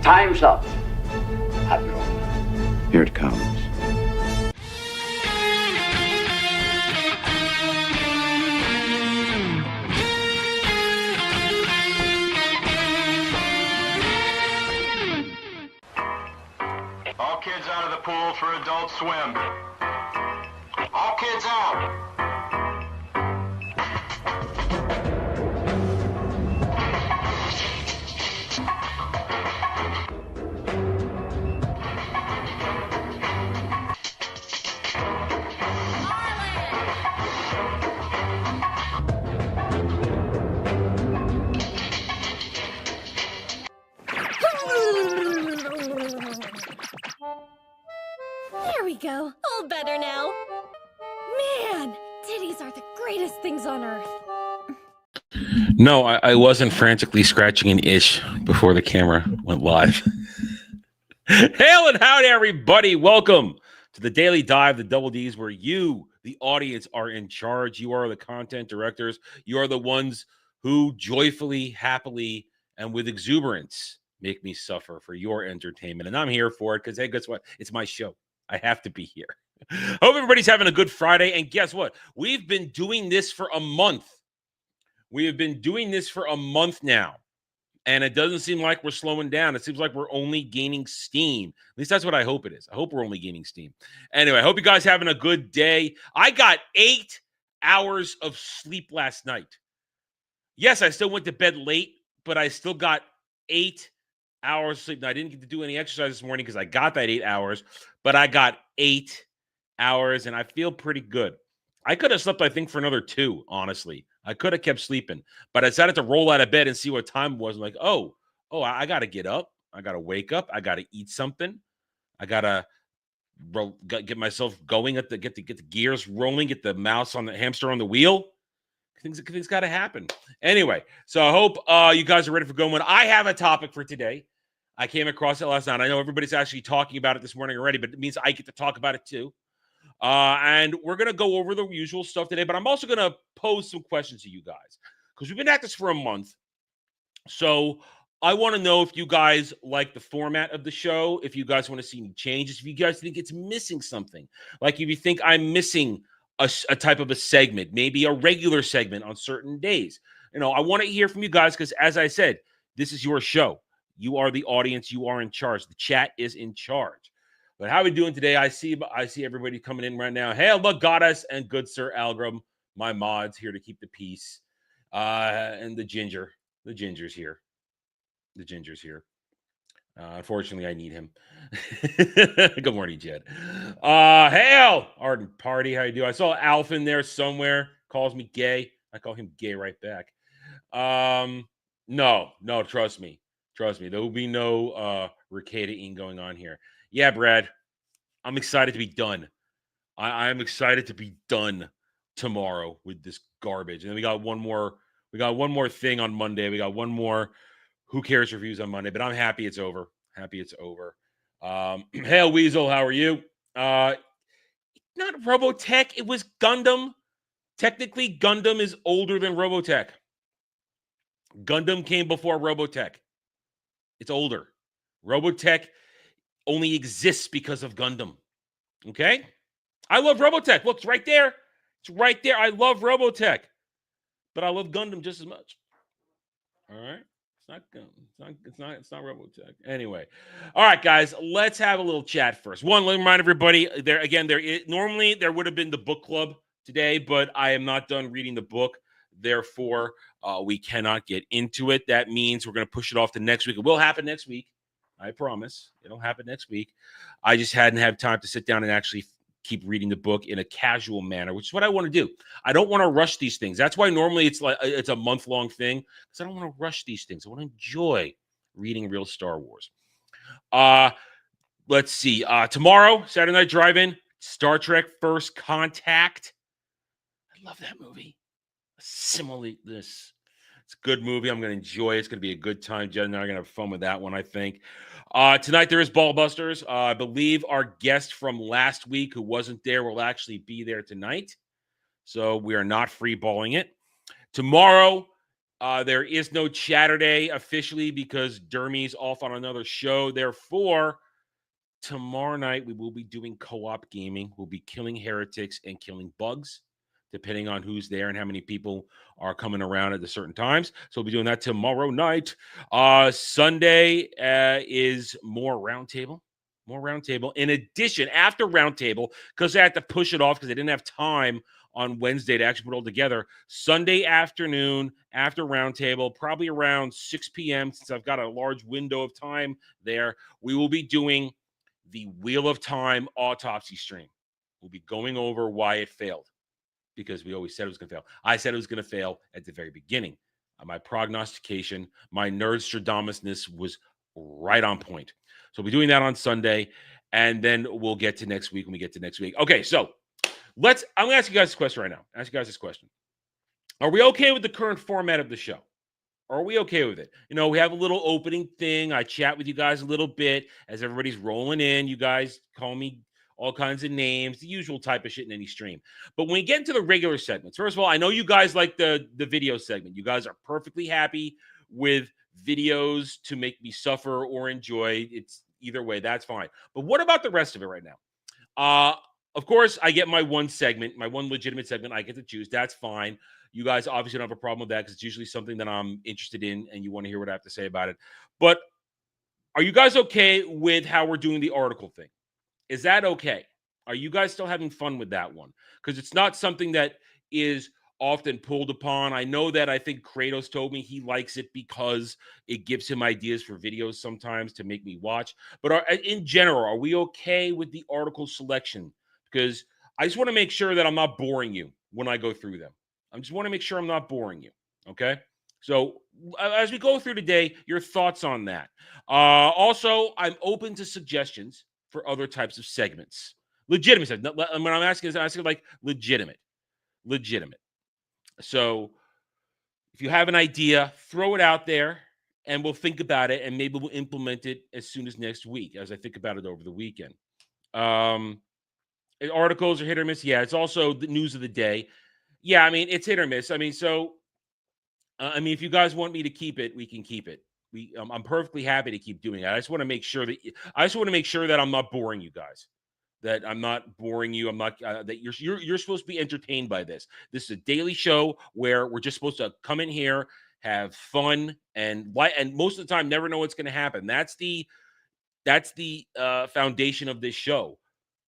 Time's up, Admiral. Here it comes. All kids out of the pool for Adult Swim. All kids out. There we go. All better now. Man, titties are the greatest things on earth. No, I wasn't frantically scratching an itch before the camera went live. Hail and howdy, everybody. Welcome to the Daily Dive, the Double Ds, where you, the audience, are in charge. You are the content directors. You are the ones who joyfully, happily, and with exuberance make me suffer for your entertainment. And I'm here for it because, hey, guess what? It's my show. I have to be here. Hope everybody's having a good Friday. And guess what? We've been doing this for a month. We have been doing this for a month now. And it doesn't seem like we're slowing down. It seems like we're only gaining steam. At least that's what I hope it is. I hope we're only gaining steam. Anyway, I hope you guys having a good day. I got 8 hours of sleep last night. Yes, I still went to bed late, but I still got 8 hours of sleep. Now, I didn't get to do any exercise this morning because I got that 8 hours, but I got 8 hours, and I feel pretty good. I could have slept, I think, for another 2, honestly. I could have kept sleeping, but I decided to roll out of bed and see what time it was. I'm like, I got to get up. I got to wake up. I got to eat something. I got to get myself going, get the gears rolling, get the mouse on the hamster on the wheel. Things got to happen. Anyway, so I hope you guys are ready for going. I have a topic for today. I came across it last night. I know everybody's actually talking about it this morning already, but it means I get to talk about it too. And we're going to go over the usual stuff today, but I'm also going to pose some questions to you guys because we've been at this for a month. So I want to know if you guys like the format of the show, if you guys want to see any changes, if you guys think it's missing something, like if you think I'm missing a type of a segment, maybe a regular segment on certain days. You know, I want to hear from you guys because, as I said, this is your show. You are the audience. You are in charge. The chat is in charge. But how are we doing today? I see everybody coming in right now. Hey, look, Goddess and good Sir Algram, my mods here to keep the peace. And the ginger's here. The ginger's here. Unfortunately, I need him. Good morning, Jed. Hail, Ardent Party. How you doing? I saw Alf in there somewhere. Calls me gay. I call him gay right back. No, trust me. There will be no ricketa-ing going on here. Yeah, Brad, I'm excited to be done. I'm excited to be done tomorrow with this garbage. And then we got one more thing on Monday. We got one more Who Cares reviews on Monday, but I'm happy it's over. Hail Weasel, how are you? Not Robotech, it was Gundam. Technically, Gundam is older than Robotech. Gundam came before Robotech. It's older. Robotech only exists because of Gundam. Okay? I love Robotech. Look, it's right there. I love Robotech. But I love Gundam just as much. All right? It's not Gundam. It's not Robotech. Anyway. All right, guys. Let's have a little chat first. One, let me remind everybody, normally there would have been the book club today, but I am not done reading the book. Therefore, we cannot get into it. That means we're going to push it off to next week. It will happen next week. I promise. It'll happen next week. I just hadn't had time to sit down and actually keep reading the book in a casual manner, which is what I want to do. I don't want to rush these things. That's why normally it's a month-long thing, because I don't want to rush these things. I want to enjoy reading real Star Wars. Let's see. Tomorrow, Saturday Night Drive-In, Star Trek First Contact. I love that movie. Similarly, it's a good movie. I'm going to enjoy it. It's going to be a good time. Jed and I are going to have fun with that one, I think. Tonight, there is Ballbusters. I believe our guest from last week who wasn't there will actually be there tonight. So we are not free balling it. Tomorrow, There is no Chatterday officially because Dermy's off on another show. Therefore, tomorrow night we will be doing co-op gaming. We'll be killing heretics and killing bugs, depending on who's there and how many people are coming around at the certain times. So we'll be doing that tomorrow night. Sunday is more roundtable. More roundtable. In addition, after roundtable, because I had to push it off because I didn't have time on Wednesday to actually put it all together. Sunday afternoon after roundtable, probably around 6 p.m., since I've got a large window of time there, we will be doing the Wheel of Time autopsy stream. We'll be going over why it failed, because we always said it was going to fail. I said it was going to fail at the very beginning. My prognostication, my Nerdstradamusness was right on point. So we'll be doing that on Sunday, and then we'll get to next week when we get to next week. Okay, so I'm going to ask you guys this question right now. Ask you guys this question. Are we okay with the current format of the show? Are we okay with it? You know, we have a little opening thing. I chat with you guys a little bit as everybody's rolling in. You guys call me all kinds of names, the usual type of shit in any stream. But when we get into the regular segments, first of all, I know you guys like the video segment. You guys are perfectly happy with videos to make me suffer or enjoy. It's either way, that's fine. But what about the rest of it right now? Of course, I get my one segment, my one legitimate segment I get to choose. That's fine. You guys obviously don't have a problem with that because it's usually something that I'm interested in and you want to hear what I have to say about it. But are you guys okay with how we're doing the article thing? Is that okay? Are you guys still having fun with that one? Because it's not something that is often pulled upon. I know that I think Kratos told me he likes it because it gives him ideas for videos sometimes to make me watch. But in general, are we okay with the article selection? Because I just want to make sure that I'm not boring you when I go through them. I just want to make sure I'm not boring you. Okay. So as we go through today, your thoughts on that. Also, I'm open to suggestions for other types of segments. Legitimate. When I'm asking, like legitimate. So if you have an idea, throw it out there and we'll think about it and maybe we'll implement it as soon as next week as I think about it over the weekend. Articles are hit or miss. Yeah, it's also the news of the day. Yeah, I mean, it's hit or miss. I mean, if you guys want me to keep it, we can keep it. I'm perfectly happy to keep doing it. I just want to make sure that I'm not boring you guys. That I'm not boring you. I'm not that you're supposed to be entertained by this. This is a daily show where we're just supposed to come in here, have fun, and most of the time never know what's going to happen. That's the foundation of this show.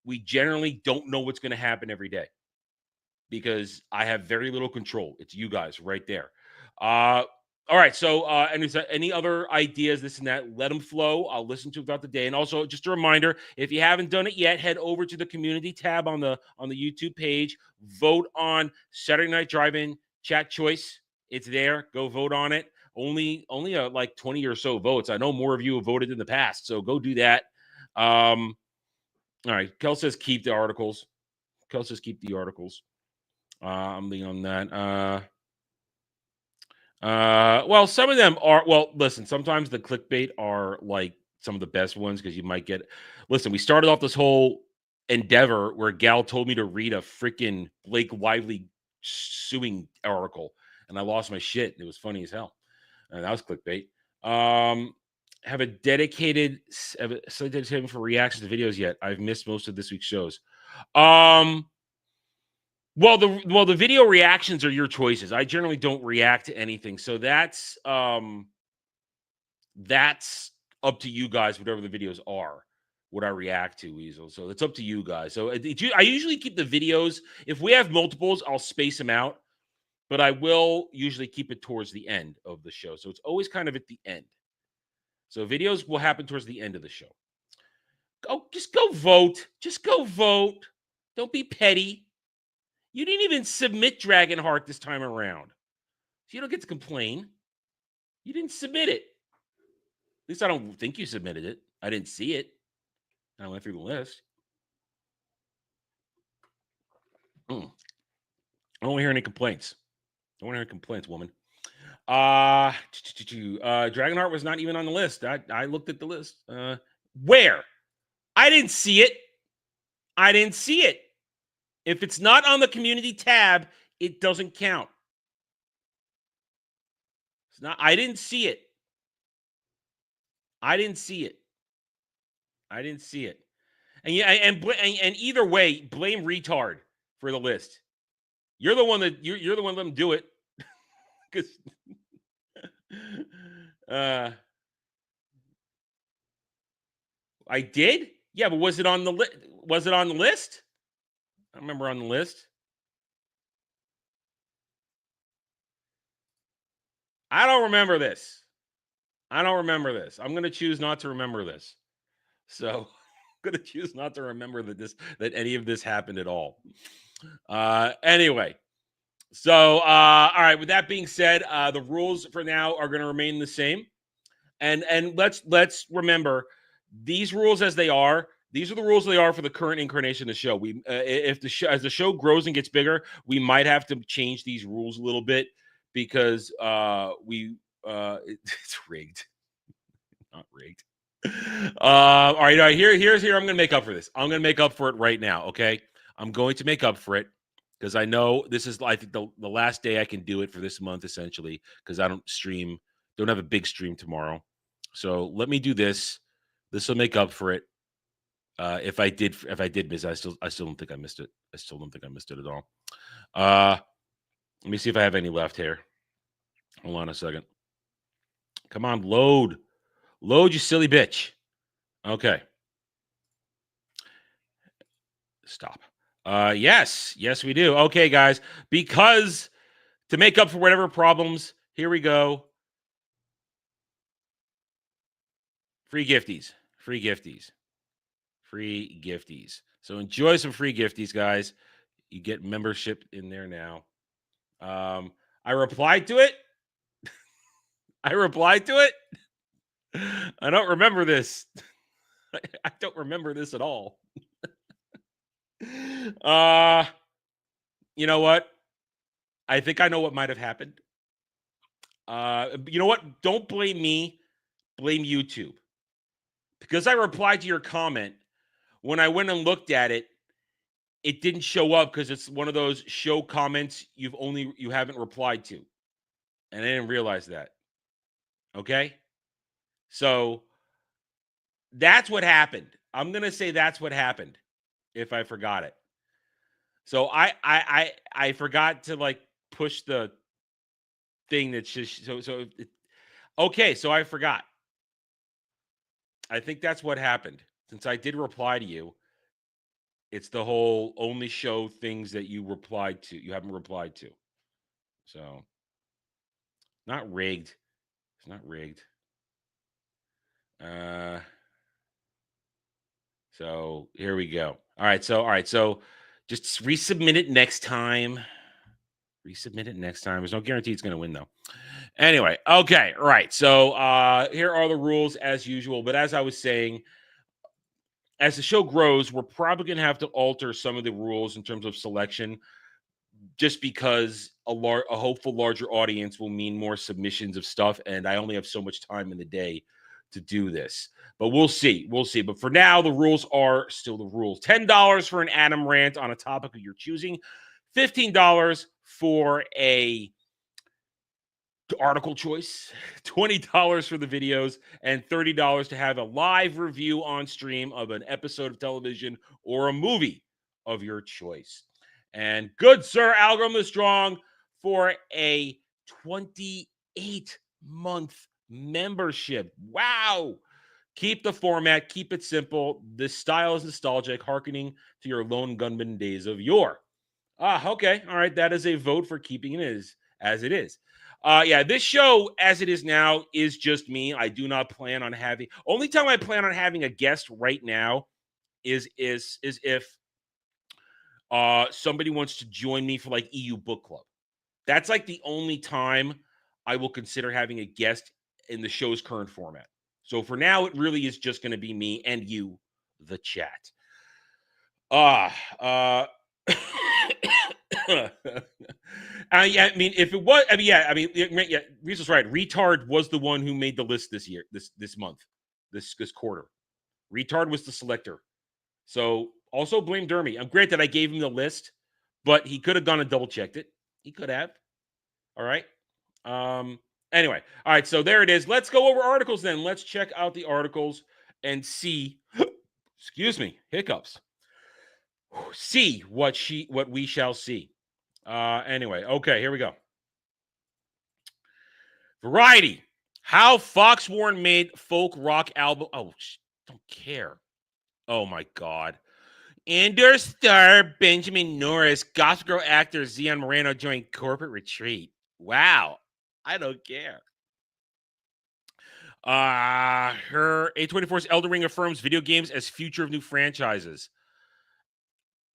We generally don't know what's going to happen every day because I have very little control. It's you guys right there. All right. So, and is there any other ideas, this and that, let them flow. I'll listen to throughout the day. And also, just a reminder, if you haven't done it yet, head over to the community tab on the YouTube page. Vote on Saturday Night Drive-In Chat Choice. It's there. Go vote on it. Only like 20 or so votes. I know more of you have voted in the past, so go do that. All right. Kel says keep the articles. I'm leaning on that. Well, some of them are. Well, listen. Sometimes the clickbait are like some of the best ones because you might get. Listen, we started off this whole endeavor where Gal told me to read a freaking Blake Lively suing article, and I lost my shit. It was funny as hell, and that was clickbait. Have a dedicated him for reactions to videos yet? I've missed most of this week's shows. Well, the video reactions are your choices. I generally don't react to anything, so that's up to you guys. Whatever the videos are, what I react to, Weasel. So it's up to you guys. So I usually keep the videos. If we have multiples, I'll space them out, but I will usually keep it towards the end of the show. So it's always kind of at the end. So videos will happen towards the end of the show. Just go vote. Just go vote. Don't be petty. You didn't even submit Dragonheart this time around. So you don't get to complain. You didn't submit it. At least I don't think you submitted it. I didn't see it. I went through the list. I don't want to hear any complaints. Woman. Dragonheart was not even on the list. I looked at the list. Where? I didn't see it. If it's not on the community tab, it doesn't count. It's not. I didn't see it. I didn't see it. I didn't see it. And yeah, and either way, blame retard for the list. You're the one that you're the one that let them do it. Because I did. Yeah, but was it on the list? Was it on the list? I remember on the list. I don't remember this. I don't remember this. I'm going to choose not to remember this. So I'm going to choose not to remember that any of this happened at all. Anyway, so all right. With that being said, the rules for now are going to remain the same, and let's remember these rules as they are. These are the rules they are for the current incarnation of the show. We if the show as the show grows and gets bigger, we might have to change these rules a little bit because it's rigged. Not rigged. All right. Here's I'm going to make up for this. I'm going to make up for it right now. Okay, I'm going to make up for it because I know this is I think the last day I can do it for this month essentially because I don't have a big stream tomorrow. So let me do this. This will make up for it. If I did miss it, I still don't think I missed it. I still don't think I missed it at all. Let me see if I have any left here. Hold on a second. Come on, load, you silly bitch. Okay. Stop. Yes, we do. Okay, guys, because to make up for whatever problems, here we go. Free gifties. So enjoy some free gifties, guys. You get membership in there now. I replied to it. I don't remember this. I don't remember this at all. You know what? I think I know what might have happened. You know what? Don't blame me. Blame YouTube. Because I replied to your comment, when I went and looked at it, it didn't show up because it's one of those show comments you haven't replied to. And I didn't realize that. Okay? So that's what happened. I'm going to say that's what happened if I forgot it. So I forgot to like push the thing that's just okay, so I forgot. I think that's what happened. Since I did reply to you, it's the whole only show things that you haven't replied to. So not rigged. It's not rigged. So here we go. All right. So just resubmit it next time. There's no guarantee it's going to win though. Anyway, okay, right. So here are the rules as usual. But as I was saying, as the show grows, we're probably going to have to alter some of the rules in terms of selection, just because a hopeful larger audience will mean more submissions of stuff, and I only have so much time in the day to do this. But we'll see. But for now, the rules are still the rules. $10 for an Adam rant on a topic of your choosing, $15 for a article choice, $20 for the videos, and $30 to have a live review on stream of an episode of television or a movie of your choice. And good sir, Algorithm the Strong, for a 28-month membership. Wow. Keep the format, keep it simple. This style is nostalgic, hearkening to your lone gunman days of yore. Okay. All right. That is a vote for keeping it as it is. Yeah, this show, as it is now, is just me. I do not plan on having. Only time I plan on having a guest right now is if somebody wants to join me for like EU Book Club. That's like the only time I will consider having a guest in the show's current format. So for now, it really is just going to be me and you, the chat. Yeah, I mean, if it was, Reese's right. Retard was the one who made the list this year, this month, this quarter. Retard was the selector. So also blame Dermy. I'm great that I gave him the list, but he could have gone and double checked it. He could have. All right. Anyway, all right, so there it is. Let's go over articles then. Let's check out the articles and see, excuse me, hiccups. See what we shall see. Anyway, okay, here we go. Variety. How Foxwarn made folk rock album. Oh, don't care. Oh my God. Indoor star Benjamin Norris, Gossip Girl actor Zion Moreno joined corporate retreat. Wow. I don't care. Her A24's Elden Ring affirms video games as future of new franchises.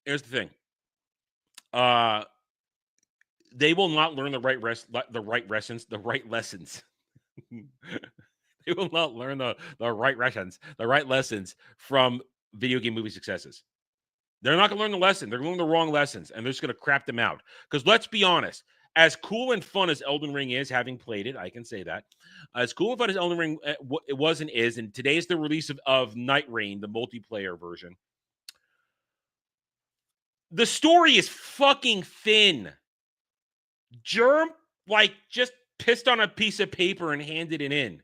Here's the thing. They will not learn the right lessons. They will not learn the right lessons from video game movie successes. They're not going to learn the lesson. They're going to learn the wrong lessons, and they're just going to crap them out. Because let's be honest, as cool and fun as Elden Ring is, having played it, I can say that. As cool and fun as Elden Ring it was and is, and today's the release of Night Rain, the multiplayer version. The story is fucking thin. Germ, just pissed on a piece of paper and handed it in.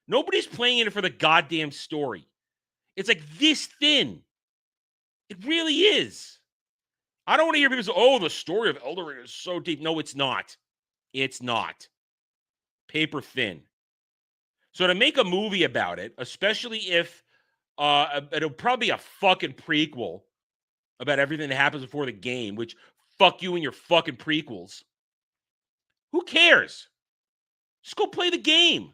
Nobody's playing it for the goddamn story. It's like this thin. It really is. I don't want to hear people say, oh, the story of Elden Ring is so deep. No, it's not. It's not. Paper thin. So to make a movie about it, especially if it'll probably be a fucking prequel about everything that happens before the game, which fuck you and your fucking prequels. Who cares? Just go play the game.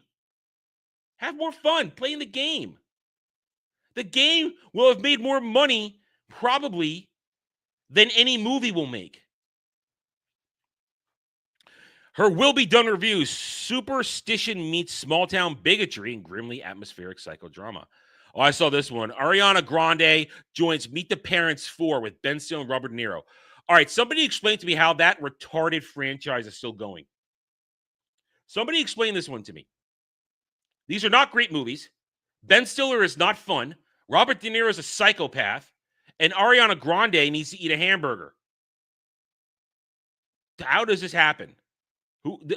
Have more fun playing the game. The game will have made more money probably than any movie will make. Her will be done reviews. Superstition meets small town bigotry and grimly atmospheric psychodrama. Oh, I saw this one. Ariana Grande joins Meet the Parents 4 with Ben Stiller and Robert De Niro. All right, somebody explain to me how that retarded franchise is still going. Somebody explain this one to me. These are not great movies. Ben Stiller is not fun. Robert De Niro is a psychopath. And Ariana Grande needs to eat a hamburger. How does this happen?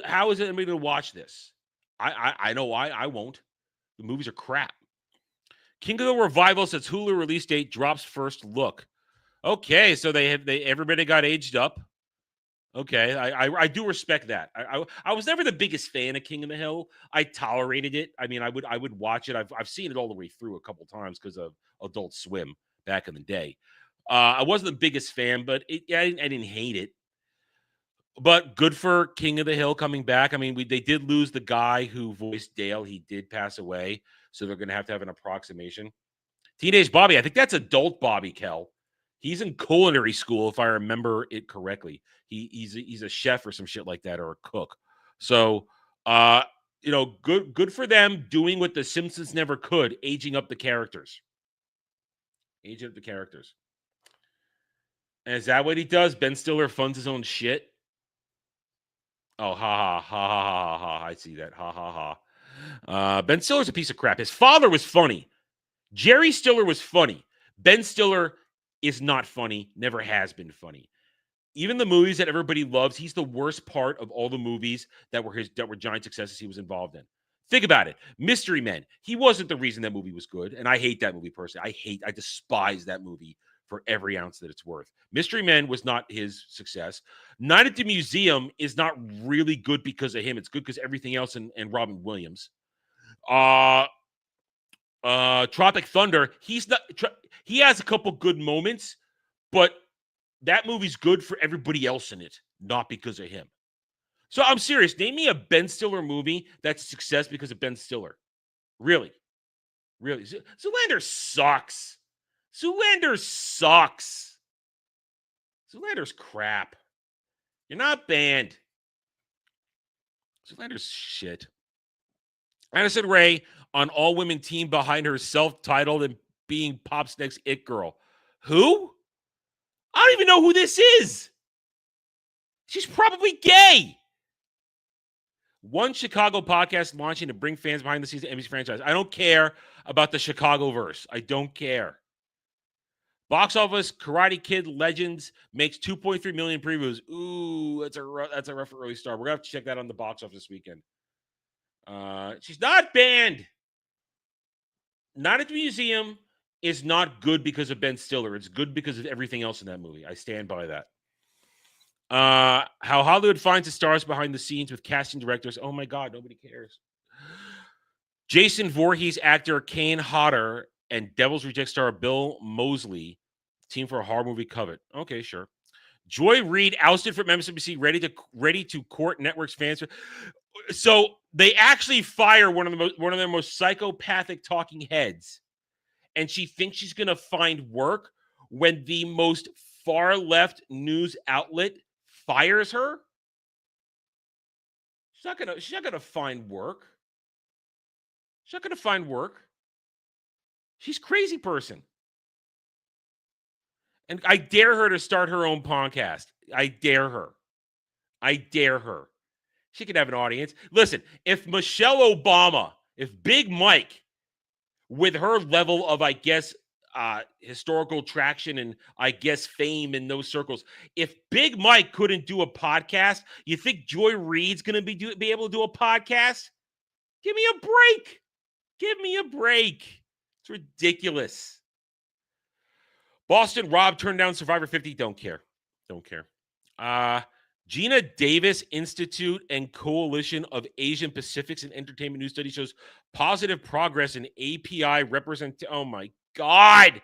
How is anybody going to watch this? I know I won't. The movies are crap. King of the Revival says Hulu release date drops first look. Okay, so everybody got aged up. Okay, I do respect that. I was never the biggest fan of King of the Hill. I tolerated it. I mean, I would watch it. I've seen it all the way through a couple times because of Adult Swim back in the day. I wasn't the biggest fan, but I didn't hate it. But good for King of the Hill coming back. I mean, they did lose the guy who voiced Dale. He did pass away, so they're going to have an approximation. Teenage Bobby, I think that's adult Bobby Kell. He's in culinary school, if I remember it correctly. He's a chef or some shit like that, or a cook. So, good for them doing what the Simpsons never could, aging up the characters. Aging up the characters. And is that what he does? Ben Stiller funds his own shit? Oh, ha, ha, ha, ha, ha, ha. I see that. Ha, ha, ha. Ben Stiller's a piece of crap. His father was funny. Jerry Stiller was funny. Ben Stiller is not funny, never has been funny. Even the movies that everybody loves, he's the worst part of all the movies that were giant successes he was involved in. Think about it. Mystery Men. He wasn't the reason that movie was good, and I hate that movie personally. I despise that movie for every ounce that it's worth. Mystery Men was not his success. Night at the Museum is not really good because of him. It's good because everything else and Robin Williams. Tropic Thunder, he has a couple good moments, but that movie's good for everybody else in it, not because of him. So I'm serious. Name me a Ben Stiller movie that's a success because of Ben Stiller. Really. Zoolander sucks. Zoolander's crap. You're not banned. Zoolander's shit. Addison Rae on all-women team behind her self-titled and being Pop's next it girl. Who? I don't even know who this is. She's probably gay. One Chicago podcast launching to bring fans behind the scenes of NBC franchise. I don't care about the Chicago verse. I don't care. Box office, Karate Kid Legends makes 2.3 million previews. Ooh, that's a rough early start. We're going to have to check that on the box office this weekend. She's not banned. Not at the museum is not good because of Ben Stiller. It's good because of everything else in that movie. I stand by that. How Hollywood finds the stars behind the scenes with casting directors. Oh my God, nobody cares. Jason Voorhees actor Kane Hodder and Devil's Reject star Bill Moseley team for a horror movie Covet. Okay, sure. Joy Reid ousted from MSNBC, ready to court network's fans. So they actually fire one of their most psychopathic talking heads, and she thinks she's gonna find work when the most far left news outlet fires her. She's not gonna find work. She's not gonna find work. She's a crazy person. And I dare her to start her own podcast. I dare her. I dare her. She could have an audience. Listen, if Michelle Obama, if Big Mike, with her level of, I guess, historical traction and, I guess, fame in those circles, if Big Mike couldn't do a podcast, you think Joy Reid's going to be able to do a podcast? Give me a break. Give me a break. It's ridiculous. Boston Rob turned down Survivor 50. Don't care. Gina Davis Institute and Coalition of Asian Pacifics and Entertainment News Study shows positive progress in API represent. Oh my God.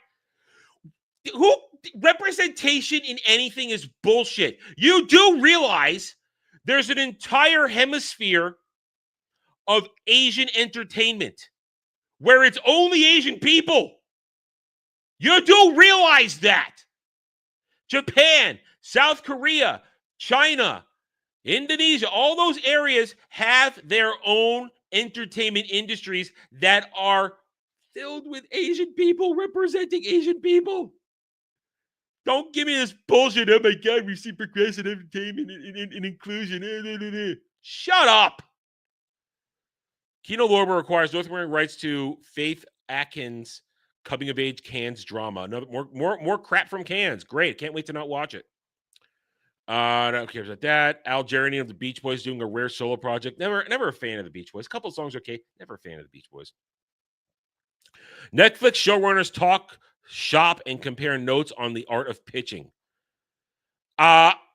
Who representation in anything is bullshit. You do realize there's an entire hemisphere of Asian entertainment where it's only Asian people. You do realize that. Japan, South Korea, China, Indonesia, all those areas have their own entertainment industries that are filled with Asian people representing Asian people. Don't give me this bullshit. Oh my God, we see progressive entertainment and inclusion. Shut up. Kino Lorber requires North American rights to Faith Atkins' coming of age Cannes drama. Another more crap from Cannes. Great. Can't wait to not watch it. Don't care about that. Al Jarreau of the Beach Boys doing a rare solo project. Never a fan of the Beach Boys. A couple of songs okay. Never a fan of the Beach Boys. Netflix showrunners talk shop and compare notes on the art of pitching.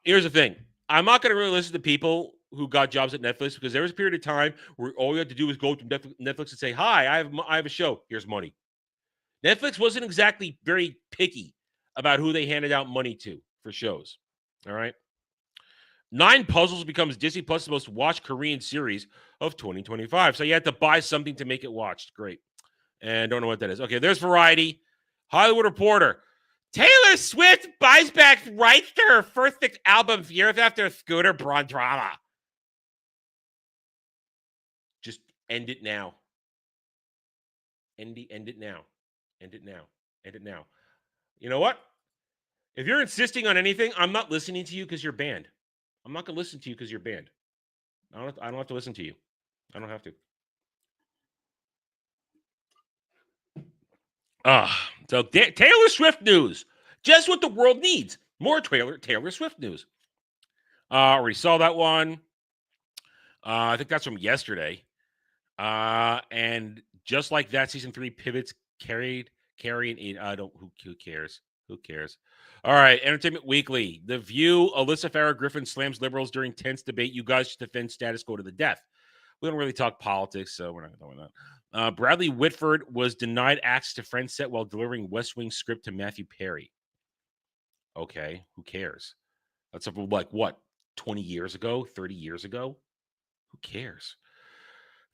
Here's the thing. I'm not going to really listen to people who got jobs at Netflix because there was a period of time where all you had to do was go to Netflix and say, "Hi, I have a show. Here's money." Netflix wasn't exactly very picky about who they handed out money to for shows. All right. 9 Puzzles becomes Disney Plus' most watched Korean series of 2025. So you had to buy something to make it watched. Great. And don't know what that is. Okay, there's Variety. Hollywood Reporter. Taylor Swift buys back rights to her first 6 albums years after Scooter Braun drama. Just end it now. End it now. End it now. End it now. You know what? If you're insisting on anything, I'm not listening to you because you're banned. I'm not going to listen to you because you're banned. I don't have to listen to you. I don't have to. So Taylor Swift news. Just what the world needs. More Taylor Swift news. Already saw that one. I think that's from yesterday. And just like that, season 3 pivots carrying who cares? Who cares? All right, Entertainment Weekly. The View, Alyssa Farah Griffin slams liberals during tense debate. You guys should defend status quo to the death. We don't really talk politics, so we're not doing that. Bradley Whitford was denied access to Friends set while delivering West Wing script to Matthew Perry. Okay, who cares? That's something like, what, 20 years ago, 30 years ago? Who cares?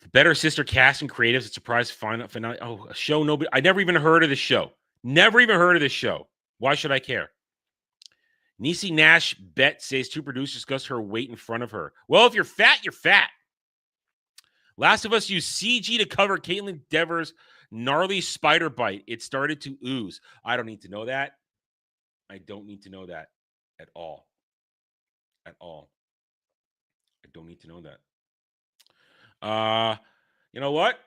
The Better Sister cast and creatives, a surprise finale. Oh, a show nobody. I never even heard of this show. Never even heard of this show. Why should I care? Niecy Nash Bet says 2 producers discussed her weight in front of her. Well, if you're fat, you're fat. Last of Us used CG to cover Caitlin Dever's gnarly spider bite. It started to ooze. I don't need to know that. I don't need to know that at all. At all. I don't need to know that. You know what?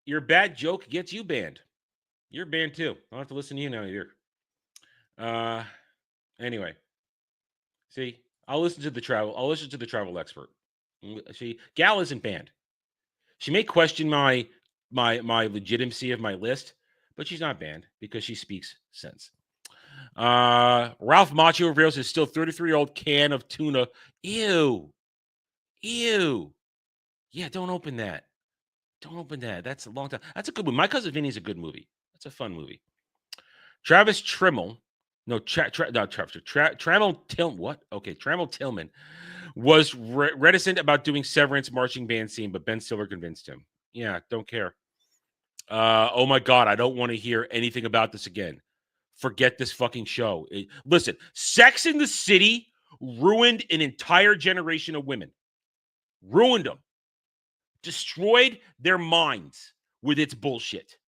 Your bad joke gets you banned. You're banned too. I don't have to listen to you now either. Anyway. See, I'll listen to the travel expert. See, Gal isn't banned. She may question my legitimacy of my list, but she's not banned because she speaks sense. Ralph Macchio reveals his still 33-year-old can of tuna. Ew. Yeah, don't open that. Don't open that. That's a long time. That's a good movie. My Cousin Vinny's a good movie. That's a fun movie. Travis Trimmel. No, Trammell Tillman. What? Okay, Trammell Tillman was reticent about doing Severance marching band scene, but Ben Stiller convinced him. Yeah, don't care. Oh my God, I don't want to hear anything about this again. Forget this fucking show. Listen, Sex in the City ruined an entire generation of women. Ruined them. Destroyed their minds with its bullshit.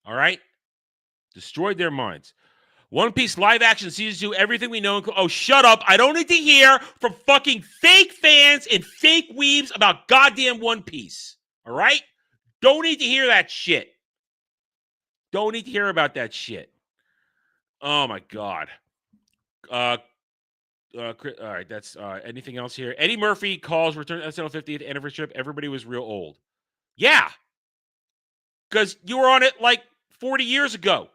All right? Destroyed their minds. One Piece live action season 2, everything we know. Oh, shut up. I don't need to hear from fucking fake fans and fake weebs about goddamn One Piece. All right? Don't need to hear that shit. Don't need to hear about that shit. Oh, my God. All right, that's anything else here? Eddie Murphy calls return to SNL 50th anniversary. Everybody was real old. Yeah. Because you were on it like 40 years ago.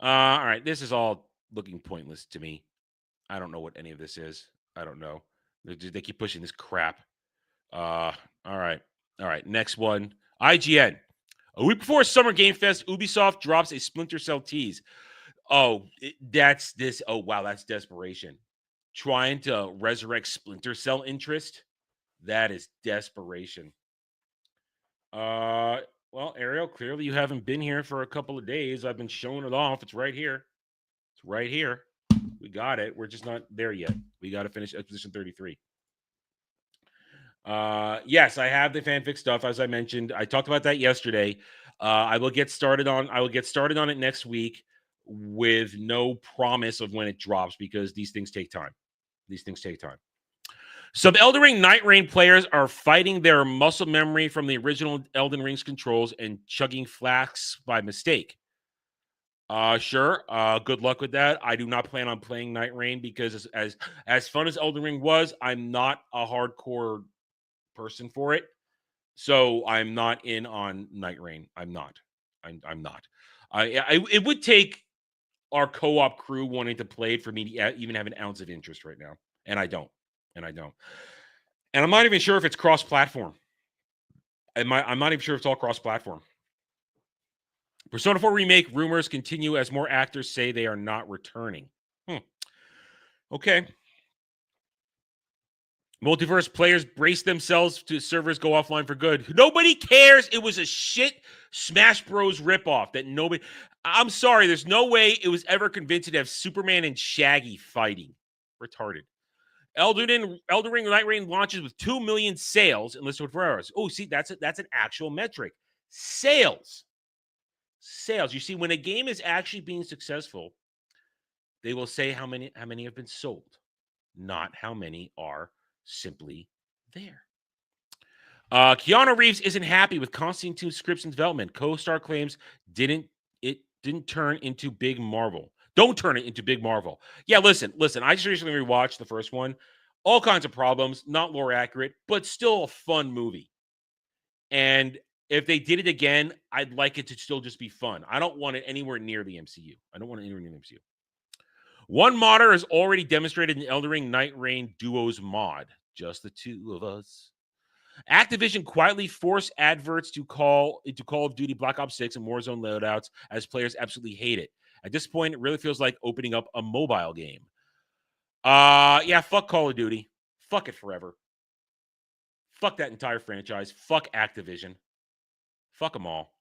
All right, this is all looking pointless to me. I don't know what any of this is. I don't know. They keep pushing this crap. All right. Next one. IGN. A week before Summer Game Fest, Ubisoft drops a Splinter Cell tease. Oh, that's this. Oh, wow, that's desperation. Trying to resurrect Splinter Cell interest. That is desperation. Well, Ariel, clearly you haven't been here for a couple of days. I've been showing it off. It's right here. It's right here. We got it. We're just not there yet. We got to finish Exposition 33. Yes, I have the fanfic stuff, as I mentioned. I talked about that yesterday. I will get started on it next week with no promise of when it drops because these things take time. Some Elden Ring Night Rain players are fighting their muscle memory from the original Elden Ring's controls and chugging flasks by mistake. Sure. Good luck with that. I do not plan on playing Night Rain because as fun as Elden Ring was, I'm not a hardcore person for it. So I'm not in on Night Rain. I'm not. It would take our co-op crew wanting to play it for me to even have an ounce of interest right now. And I don't. And I'm not even sure if it's cross-platform. I'm not even sure if it's all cross-platform. Persona 4 Remake rumors continue as more actors say they are not returning. Okay. Multiverse players brace themselves to servers go offline for good. Nobody cares. It was a shit Smash Bros. Ripoff that nobody... I'm sorry. There's no way it was ever convincing to have Superman and Shaggy fighting. Retarded. Elden Ring Night Rain launches with 2 million sales in less than 24 hours. Oh, see, that's an actual metric. Sales. You see, when a game is actually being successful, they will say how many have been sold, not how many are simply there. Keanu Reeves isn't happy with Constantine scripts in development. Co-star claims it didn't turn into big Marvel. Don't turn it into big Marvel. Yeah, listen. I just recently rewatched the first one. All kinds of problems, not lore accurate, but still a fun movie. And if they did it again, I'd like it to still just be fun. I don't want it anywhere near the MCU. One modder has already demonstrated an Elden Ring Night Rain Duos mod. Just the two of us. Activision quietly forced adverts to Call of Duty Black Ops 6 and Warzone loadouts as players absolutely hate it. At this point, it really feels like opening up a mobile game. Yeah, fuck Call of Duty. Fuck it forever. Fuck that entire franchise. Fuck Activision. Fuck them all.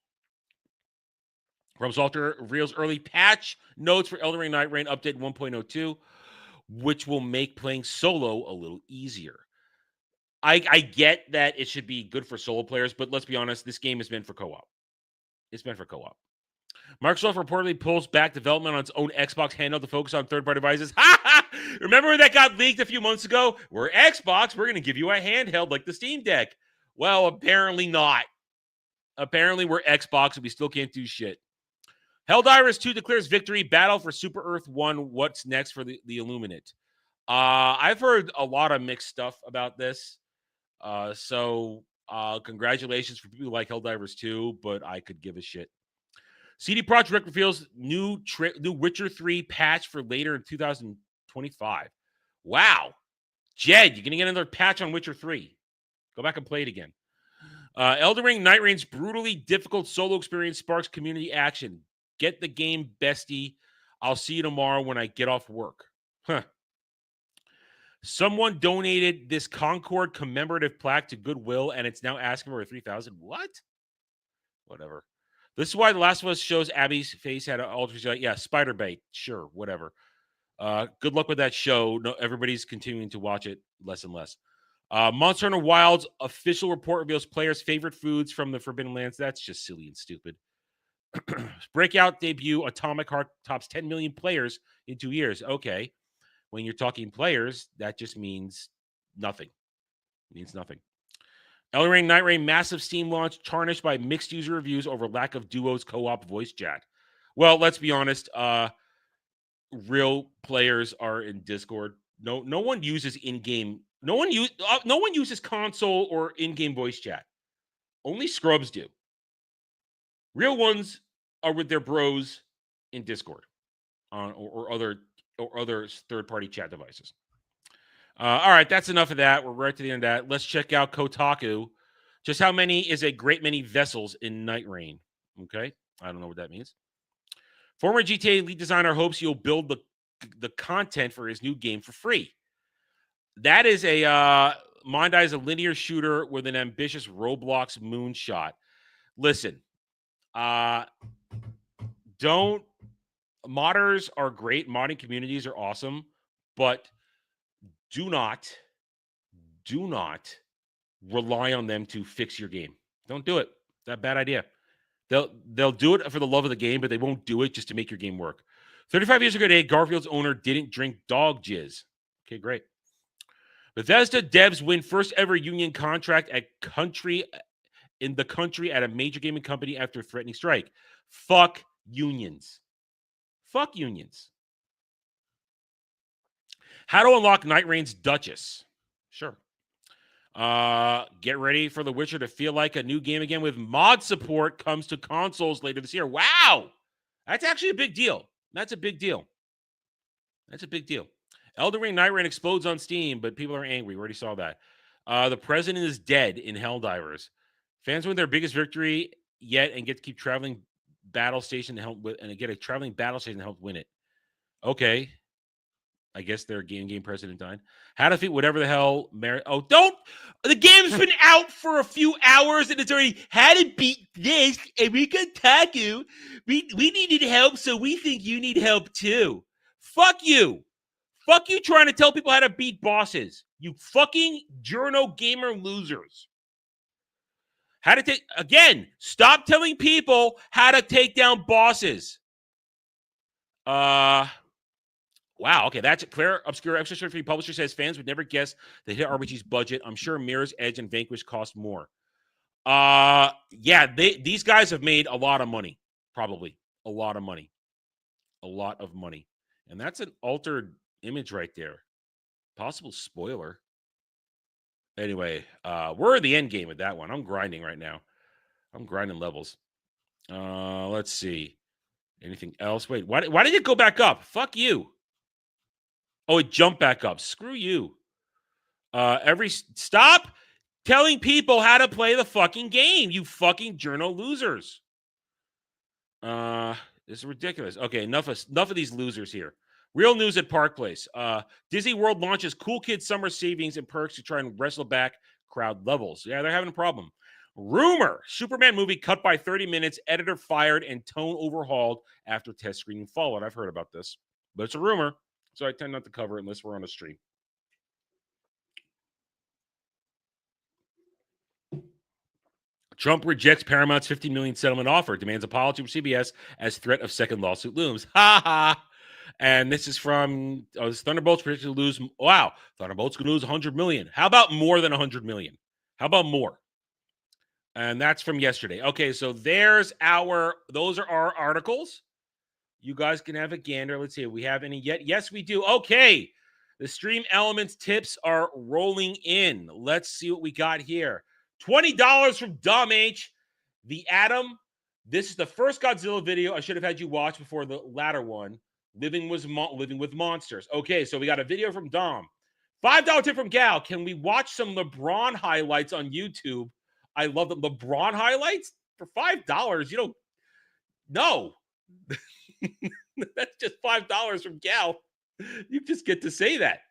Rumsalter reveals early patch notes for Elden Ring Night Rain Update 1.02, which will make playing solo a little easier. I get that it should be good for solo players, but let's be honest, this game is meant for co-op. It's meant for co-op. Microsoft reportedly pulls back development on its own Xbox handheld to focus on third-party devices. Remember when that got leaked a few months ago? We're Xbox. We're going to give you a handheld like the Steam Deck. Well, apparently not. Apparently we're Xbox and we still can't do shit. Helldivers 2 declares victory. Battle for Super Earth 1. What's next for the Illuminate? I've heard a lot of mixed stuff about this. So congratulations for people who like Helldivers 2, but I could give a shit. CD Projekt reveals new Witcher 3 patch for later in 2025. Wow. Jed, you're going to get another patch on Witcher 3. Go back and play it again. Elden Ring Night Rain's brutally difficult solo experience sparks community action. Get the game, bestie. I'll see you tomorrow when I get off work. Huh. Someone donated this Concord commemorative plaque to Goodwill, and it's now asking for $3,000. What? Whatever. This is why The Last of Us shows Abby's face had an alter. Yeah, spider bait. Sure, whatever. Good luck with that show. No, everybody's continuing to watch it less and less. Monster Hunter Wilds official report reveals players' favorite foods from the Forbidden Lands. That's just silly and stupid. Breakout debut Atomic Heart tops 10 million players in 2 years. Okay. When you're talking players, that just means nothing. It means nothing. Elden Ring Night Rain massive Steam launch tarnished by mixed user reviews over lack of Duo's co-op voice chat. Well, let's be honest. Real players are in Discord. No one uses in-game. No one uses console or in-game voice chat. Only scrubs do. Real ones are with their bros in Discord, or other third-party chat devices. All right, that's enough of that. We're right to the end of that. Let's check out Kotaku. Just how many is a great many vessels in Night Rain? Okay, I don't know what that means. Former GTA lead designer hopes you'll build the content for his new game for free. That is Mind Eye is a linear shooter with an ambitious Roblox moonshot. Listen, modders are great. Modding communities are awesome, but do not rely on them to fix your game. Don't do it. That's a bad idea. They'll do it for the love of the game, but they won't do it just to make your game work. 35 years ago today, Garfield's owner didn't drink dog jizz. Okay, great. Bethesda devs win first ever union contract in the country at a major gaming company after threatening strike. Fuck unions. Fuck unions. How to unlock Night Rain's Duchess. Sure. Get ready for The Witcher to feel like a new game again with mod support comes to consoles later this year. Wow. That's actually a big deal. That's a big deal. Elden Ring Night Rain explodes on Steam, but people are angry. We already saw that. The president is dead in Helldivers. Fans win their biggest victory yet and get to keep traveling battle station to help get a traveling battle station to help win it. Okay. I guess their game president died. How to defeat whatever the hell. The game's been out for a few hours and it's already how to beat this. And we can attack you. We needed help, so we think you need help too. Fuck you. Fuck you trying to tell people how to beat bosses. You fucking journo gamer losers. Stop telling people how to take down bosses. Wow, okay, that's a clear, obscure, extra free publisher says fans would never guess the hit RPG's budget. I'm sure Mirror's Edge and Vanquish cost more. These guys have made a lot of money. Probably. A lot of money. And that's an altered image right there. Possible spoiler. Anyway, we're in the end game with that one. I'm grinding right now. I'm grinding levels. Let's see. Anything else? Wait, why did it go back up? Fuck you. Oh, it jumped back up. Screw you. Stop telling people how to play the fucking game, you fucking journal losers. This is ridiculous. Okay, enough of these losers here. Real news at Park Place. Disney World launches Cool Kids Summer Savings and Perks to try and wrestle back crowd levels. Yeah, they're having a problem. Rumor. Superman movie cut by 30 minutes, editor fired, and tone overhauled after test screening followed. I've heard about this, but it's a rumor. So I tend not to cover it unless we're on a stream. Trump rejects Paramount's $50 million settlement offer, demands apology from CBS as threat of second lawsuit looms. Ha ha. And this is from Thunderbolts predicted to lose. Wow. Thunderbolts going to lose $100 million. How about more than $100 million? How about more? And that's from yesterday. Okay, so those are our articles. You guys can have a gander. Let's see if we have any yet. Yes, we do. Okay. The Stream Elements tips are rolling in. Let's see what we got here. $20 from Dumb H. The Atom. This is the first Godzilla video I should have had you watch before the latter one. Living with Monsters. Okay, so we got a video from Dom. $5 tip from Gal. Can we watch some LeBron highlights on YouTube? I love the LeBron highlights for $5. You don't. No. That's just $5 from Gal. You just get to say that.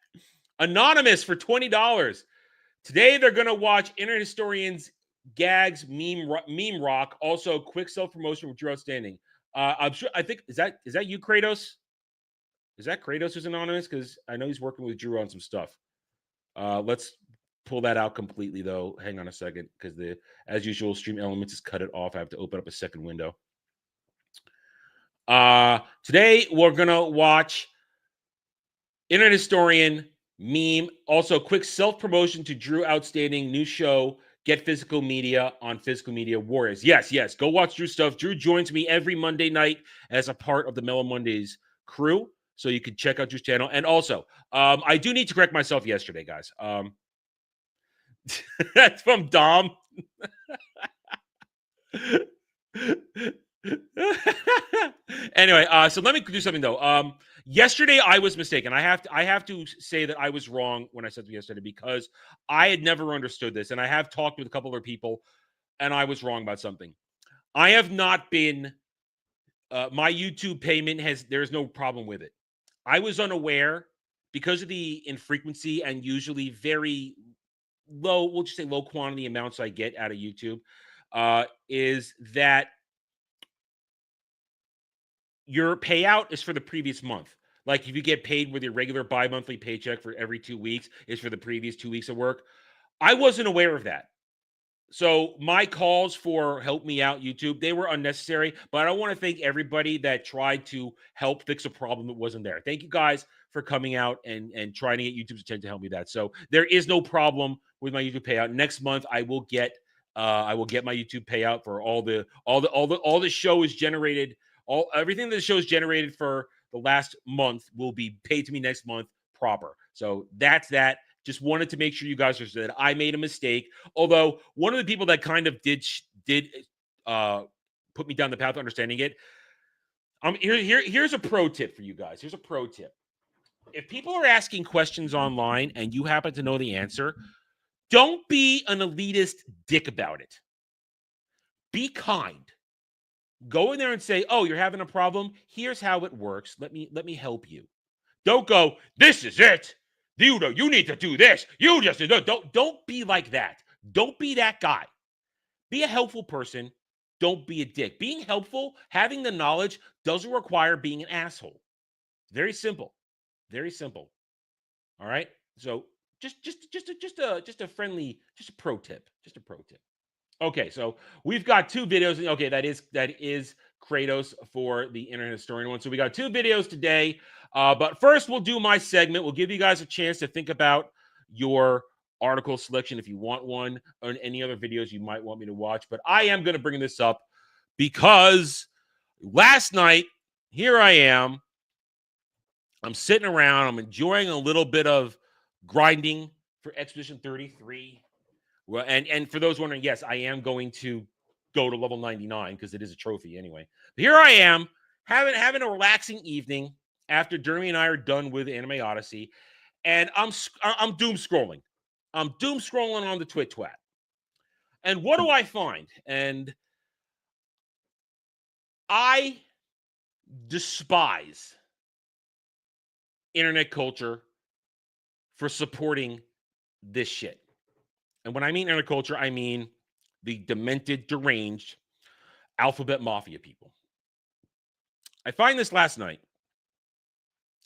Anonymous for $20. Today they're going to watch Internet Historians Gags meme rock. Also, quick self-promotion from Drew Outstanding. I'm sure. I think is that you, Kratos? Is that Kratos who's anonymous? Because I know he's working with Drew on some stuff. Let's pull that out completely, though. Hang on a second, because as usual, Stream Elements has cut it off. I have to open up a second window. Today we're gonna watch Internet Historian meme. Also, quick self-promotion to Drew Outstanding new show. Get Physical Media on Physical Media Warriors. Yes. Go watch Drew's stuff. Drew joins me every Monday night as a part of the Mellow Mondays crew. So you can check out Drew's channel. And also, I do need to correct myself yesterday, guys. That's from Dom. Anyway, so let me do something though. Yesterday I was mistaken. I have to say that I was wrong when I said it yesterday because I had never understood this, and I have talked with a couple other people, and I was wrong about something. I have not been. My YouTube payment there's no problem with it. I was unaware because of the infrequency and usually very low, we'll just say low quantity amounts I get out of YouTube, is that your payout is for the previous month. Like if you get paid with your regular bi-monthly paycheck for every 2 weeks, is for the previous 2 weeks of work. I wasn't aware of that. So my calls for help me out YouTube, they were unnecessary, but I want to thank everybody that tried to help fix a problem that wasn't there. Thank you guys for coming out and trying to get YouTube's attention to help me with that. So there is no problem with my YouTube payout. Next month I will get my YouTube payout for all the show is generated. Everything that the show is generated for the last month will be paid to me next month proper. So that's that. Just wanted to make sure you guys understood that I made a mistake. Although one of the people that kind of did put me down the path of understanding it. Here's a pro tip for you guys. Here's a pro tip. If people are asking questions online and you happen to know the answer, don't be an elitist dick about it. Be kind. Go in there and say, "Oh, you're having a problem? Here's how it works. Let me help you." Don't go, "This is it. You need to do this. You just don't be like that. Don't be that guy. Be a helpful person. Don't be a dick. Being helpful, having the knowledge doesn't require being an asshole. Very simple. Very simple. All right? So just a friendly, just a pro tip. Just a pro tip. Okay, so we've got 2 videos. Okay, that is Kratos for the Internet Historian one. So we got 2 videos today. But first, we'll do my segment. We'll give you guys a chance to think about your article selection if you want one, or any other videos you might want me to watch. But I am going to bring this up because last night, here I am. I'm sitting around. I'm enjoying a little bit of grinding for Expedition 33. Well, and for those wondering, yes, I am going to go to level 99 because it is a trophy anyway. But here I am having a relaxing evening after Jeremy and I are done with Anime Odyssey, and I'm doom scrolling. I'm doom scrolling on the twat. And what do I find? And I despise internet culture for supporting this shit. And when I mean internet culture, I mean the demented, deranged alphabet mafia people. I find this last night,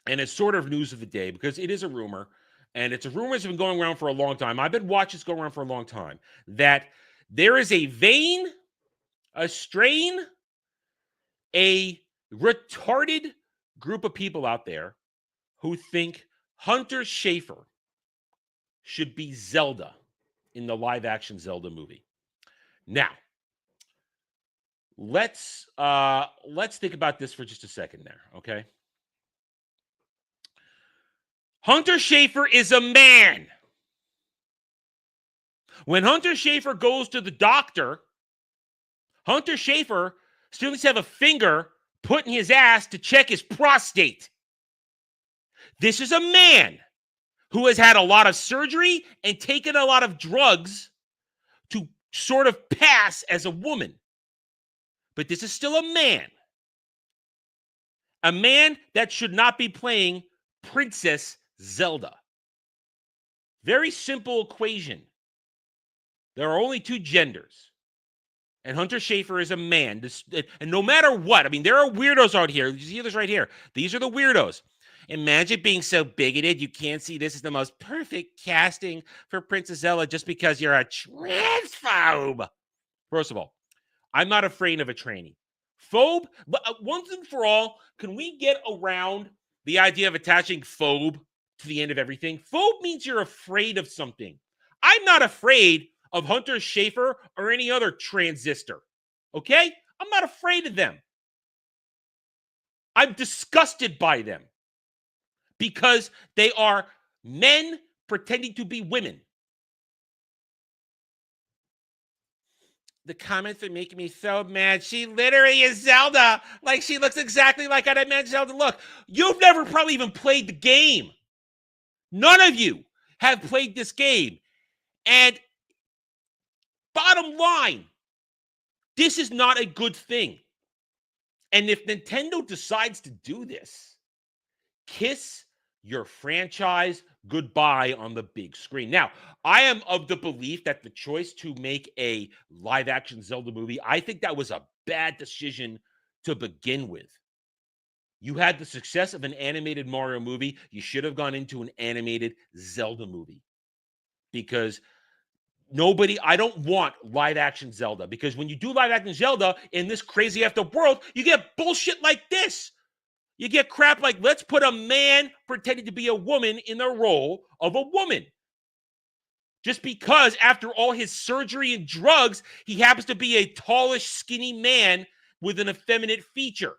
and it's sort of news of the day because it is a rumor, and it's a rumor that's been going around for a long time. I've been watching this go around for a long time, that there is a vein, a strain, a retarded group of people out there who think Hunter Schafer should be Zelda in the live-action Zelda movie. Now, let's think about this for just a second there, okay? Hunter Schafer is a man. When Hunter Schafer goes to the doctor, Hunter Schafer still needs to have a finger put in his ass to check his prostate. This is a man who has had a lot of surgery and taken a lot of drugs to sort of pass as a woman. But this is still a man. A man that should not be playing Princess Zelda. Very simple equation. There are only two genders. And Hunter Schafer is a man. And no matter what, I mean, there are weirdos out here. You see this right here. These are the weirdos. Imagine being so bigoted you can't see this is the most perfect casting for Princess Zelda just because you're a transphobe. First of all, I'm not afraid of a tranny. Phobe, but once and for all, can we get around the idea of attaching phobe to the end of everything? Phobe means you're afraid of something. I'm not afraid of Hunter Schafer or any other transistor. Okay? I'm not afraid of them. I'm disgusted by them because they are men pretending to be women. The comments are making me so mad. She literally is Zelda. Like, she looks exactly like I'd imagine Zelda to look. You've never probably even played the game. None of you have played this game. And bottom line, this is not a good thing. And if Nintendo decides to do this, kiss your franchise goodbye on the big screen. Now, I am of the belief that the choice to make a live-action Zelda movie, I think that was a bad decision to begin with. You had the success of an animated Mario movie. You should have gone into an animated Zelda movie. Because I don't want live-action Zelda. Because when you do live-action Zelda in this crazy after world, you get bullshit like this. You get crap like, let's put a man pretending to be a woman in the role of a woman. Just because after all his surgery and drugs, he happens to be a tallish, skinny man with an effeminate feature.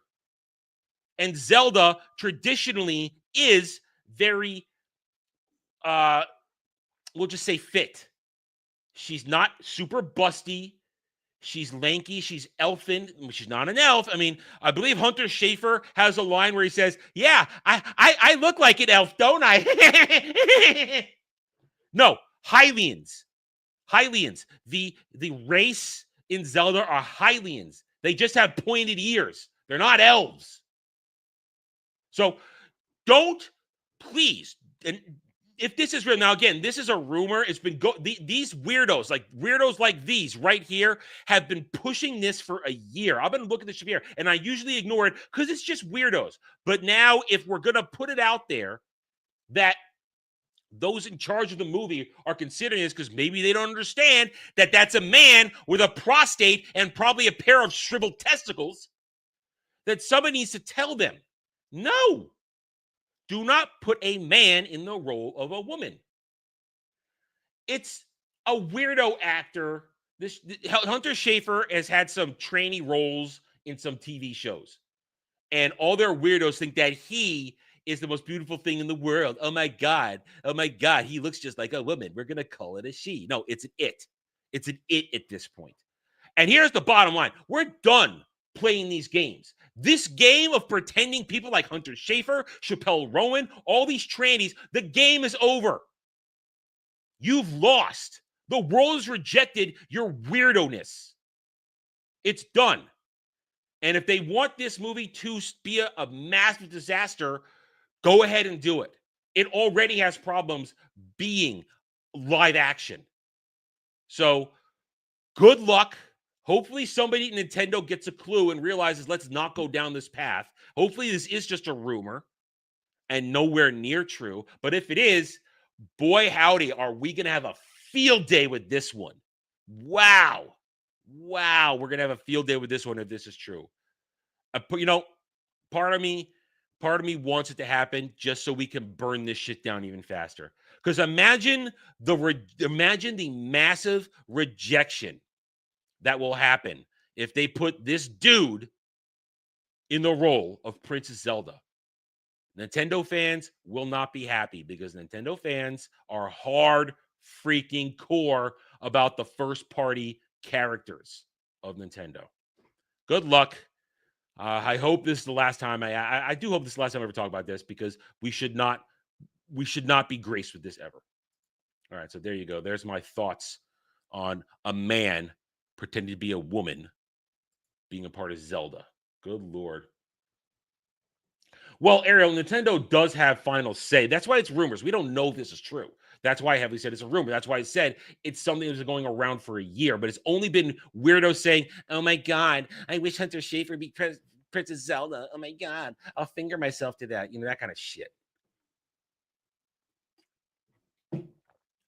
And Zelda traditionally is very, we'll just say fit. She's not super busty. She's lanky. She's elfin. She's not an elf. I mean, I believe Hunter Schafer has a line where he says, yeah, I look like an elf, don't I? No, Hylians. Hylians. The race in Zelda are Hylians. They just have pointed ears. They're not elves. So don't, please, and if this is real, now again, this is a rumor. It's been these weirdos like these right here have been pushing this for a year. I've been looking at this here, and I usually ignore it because it's just weirdos. But now, if we're gonna put it out there that those in charge of the movie are considering this because maybe they don't understand that that's a man with a prostate and probably a pair of shriveled testicles, that somebody needs to tell them, no. Do not put a man in the role of a woman. It's a weirdo actor. Hunter Schafer has had some trainee roles in some TV shows. And all their weirdos think that he is the most beautiful thing in the world. Oh my God. Oh my God. He looks just like a woman. We're going to call it a she. No, it's an it. It's an it at this point. And here's the bottom line. We're done playing these games. This game of pretending people like Hunter Schafer, Chappelle Rowan, all these trannies, the game is over. You've lost. The world has rejected your weirdo-ness. It's done. And if they want this movie to be a massive disaster, go ahead and do it. It already has problems being live action. So, good luck. Hopefully somebody at Nintendo gets a clue and realizes let's not go down this path. Hopefully this is just a rumor and nowhere near true. But if it is, boy howdy, are we going to have a field day with this one. Wow. Wow, we're going to have a field day with this one if this is true. Part of me wants it to happen just so we can burn this shit down even faster. Because imagine the massive rejection that will happen if they put this dude in the role of Princess Zelda. Nintendo fans will not be happy because Nintendo fans are hard freaking core about the first party characters of Nintendo. Good luck. I hope this is the last time. I do hope this is the last time I ever talk about this because we should not be graced with this ever. All right, so there you go. There's my thoughts on a man pretending to be a woman being a part of Zelda. Good Lord. Well, Ariel, Nintendo does have final say. That's why it's rumors. We don't know if this is true. That's why I heavily said it's a rumor. That's why I said it's something that's going around for a year, but it's only been weirdos saying, oh my God, I wish Hunter Schafer be Princess Zelda. Oh my God, I'll finger myself to that. You know, that kind of shit.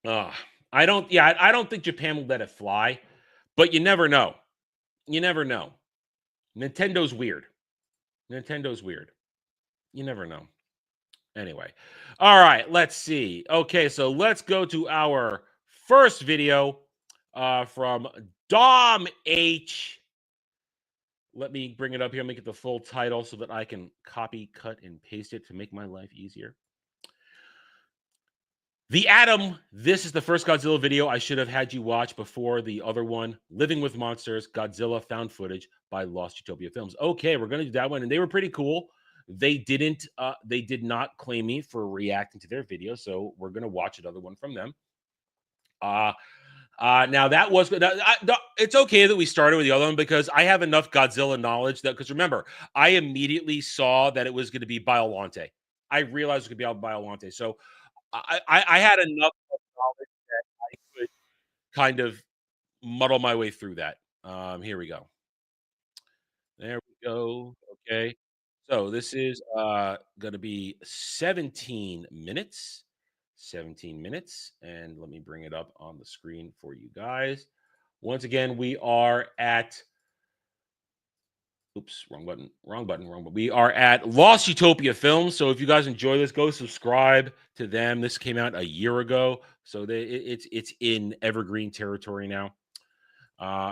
I don't think Japan will let it fly, but you never know. You never know. Nintendo's weird. You never know. Anyway. All right, let's see. Okay, so let's go to our first video from Dom H. Let me bring it up here, make it the full title so that I can copy, cut, and paste it to make my life easier. The Atom, this is the first Godzilla video I should have had you watch before the other one, Living with Monsters, Godzilla Found Footage by Lost Utopia Films. Okay, we're going to do that one, and they were pretty cool. They did not claim me for reacting to their video, so we're going to watch another one from them. Now that was good. It's okay that we started with the other one because I have enough Godzilla knowledge because remember, I immediately saw that it was going to be Biollante. I realized it was going to be Biollante, so I had enough knowledge that I could kind of muddle my way through that. Here we go. There we go. Okay. So this is going to be 17 minutes. 17 minutes. And let me bring it up on the screen for you guys. Once again, we are at wrong button. We are at Lost Utopia Films. So if you guys enjoy this, go subscribe to them. This came out a year ago. So it's in evergreen territory now.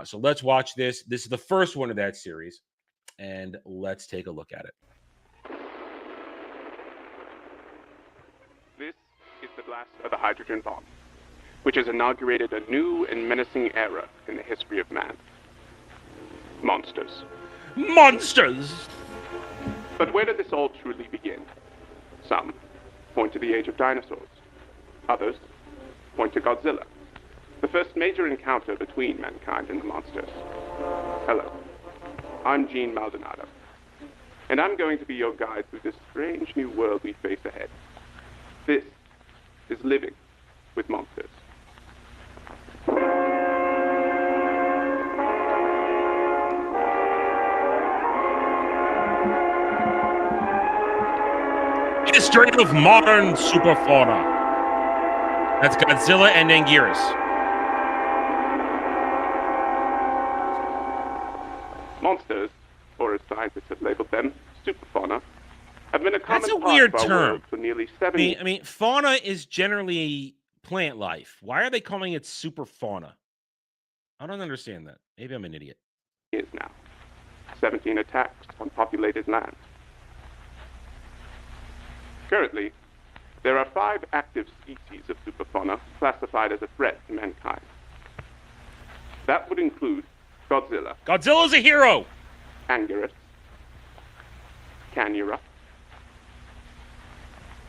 So let's watch this. This is the first one of that series. And let's take a look at it. This is the blast of the hydrogen bomb, which has inaugurated a new and menacing era in the history of man. Monsters. Monsters! But where did this all truly begin? Some point to the age of dinosaurs. Others point to Godzilla, the first major encounter between mankind and the monsters. Hello, I'm Gene Maldonado, and I'm going to be your guide through this strange new world we face ahead. This is Living with Monsters. History of modern superfauna. That's Godzilla and Anguirus. Monsters, or as scientists have labeled them, superfauna, have been a common That's a part weird of our term. world for nearly 70 I mean, fauna is generally plant life. Why are they calling it superfauna? I don't understand that. Maybe I'm an idiot. years now. 17 attacks on populated land. Currently, there are 5 active species of superfauna classified as a threat to mankind. That would include Godzilla. Godzilla's a hero! Anguirus. Canura.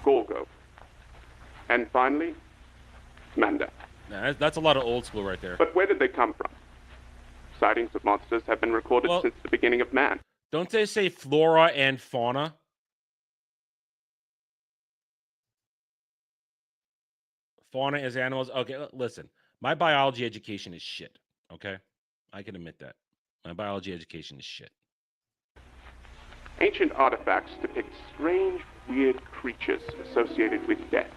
Gorgo. And finally, Manda. Nah, that's a lot of old school right there. But where did they come from? Sightings of monsters have been recorded since the beginning of man. Don't they say flora and fauna? Fauna is animals. Okay, listen. My biology education is shit. Okay? I can admit that. My biology education is shit. Ancient artifacts depict strange, weird creatures associated with death.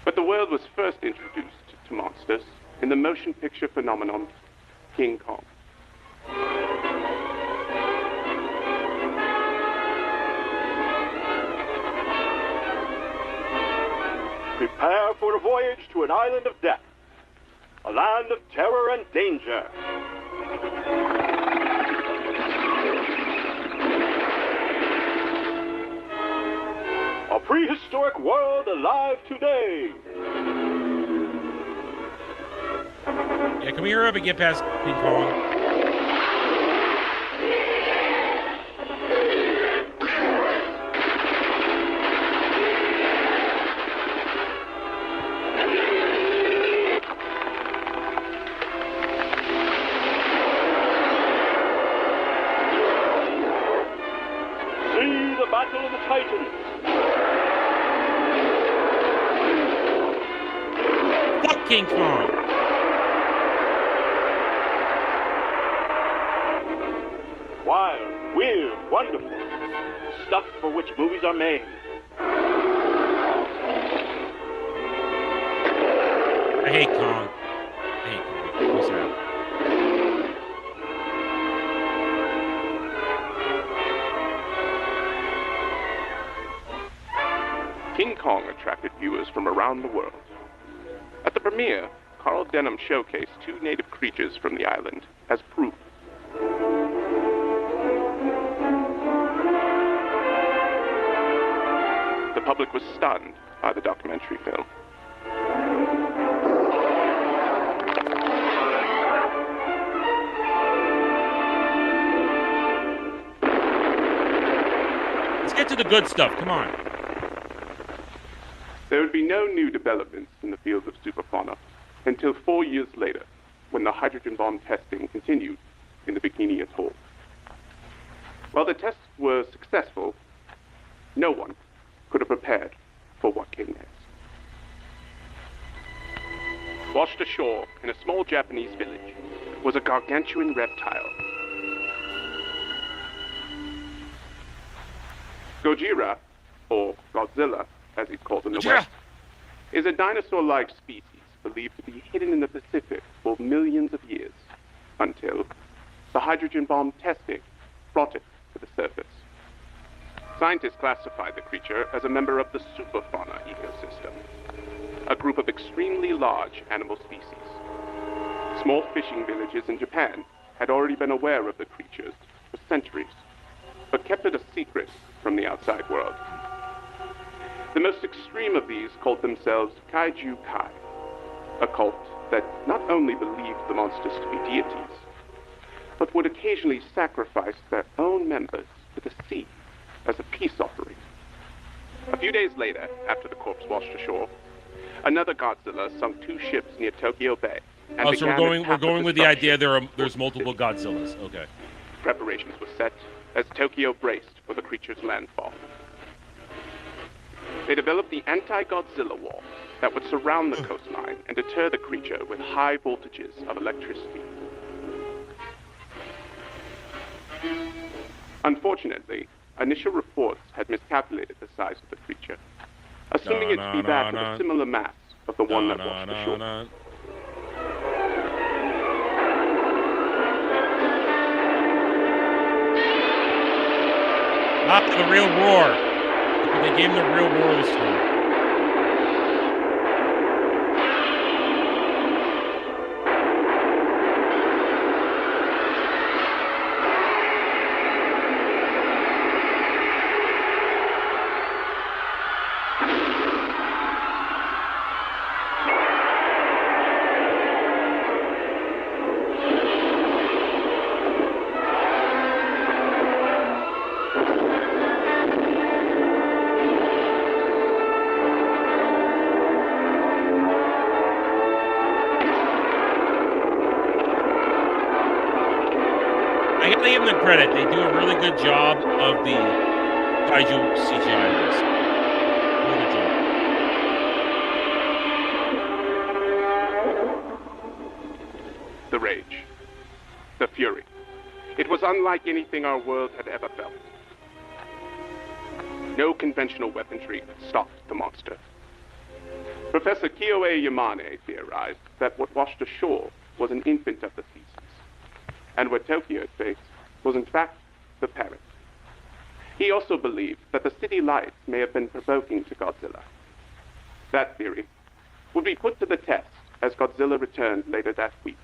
But the world was first introduced to monsters in the motion picture phenomenon King Kong. Prepare for a voyage to an island of death, a land of terror and danger. prehistoric world alive today. Yeah, can we hurry up and get past King Kong? See the Battle of the Titans. Fuck King Kong! Wild, weird, wonderful. Stuff for which movies are made. I hate Kong. I hate Kong. What's that? King Kong attracted viewers from around the world. At the premiere, Carl Denham showcased two native creatures from the island as proof. The public was stunned by the documentary film. Let's get to the good stuff. Come on. There would be no new developments in the field of superfauna until 4 years later, when the hydrogen bomb testing continued in the Bikini Atoll. While the tests were successful, no one could have prepared for what came next. Washed ashore in a small Japanese village was a gargantuan reptile. Gojira, or Godzilla, as he's called in the West, is a dinosaur-like species believed to be hidden in the Pacific for millions of years, until the hydrogen bomb testing brought it to the surface. Scientists classified the creature as a member of the superfauna ecosystem, a group of extremely large animal species. Small fishing villages in Japan had already been aware of the creatures for centuries, but kept it a secret from the outside world. The most extreme of these called themselves Kaiju Kai, a cult that not only believed the monsters to be deities, but would occasionally sacrifice their own members to the sea as a peace offering. A few days later, after the corpse washed ashore, another Godzilla sunk 2 ships near Tokyo Bay. And Oh, so we're going with the idea there's multiple Godzillas. Okay. Preparations were set as Tokyo braced for the creature's landfall. They developed the anti-Godzilla wall that would surround the coastline and deter the creature with high voltages of electricity. Unfortunately, initial reports had miscalculated the size of the creature, assuming it to be that of a similar mass of the one that washed ashore. Not the real roar. They gave him the real roar this time. They give them the credit. They do a really good job of the kaiju CGI in this. Really good job. The rage. The fury. It was unlike anything our world had ever felt. No conventional weaponry stopped the monster. Professor Kyoei Yamane theorized that what washed ashore was an infant of the species, and what Tokyo had faced was in fact the parent. He also believed that the city lights may have been provoking to Godzilla. That theory would be put to the test as Godzilla returned later that week.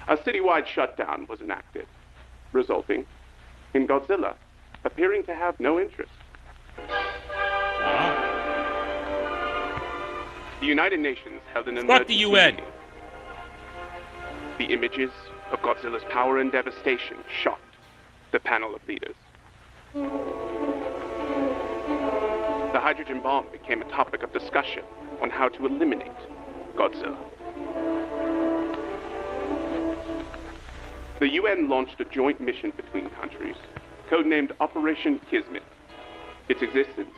A citywide shutdown was enacted, resulting in Godzilla appearing to have no interest. The United Nations held an Fuck emergency the UN. meeting. The images of Godzilla's power and devastation shocked the panel of leaders. The hydrogen bomb became a topic of discussion on how to eliminate Godzilla. The UN launched a joint mission between countries, codenamed Operation Kismet. Its existence,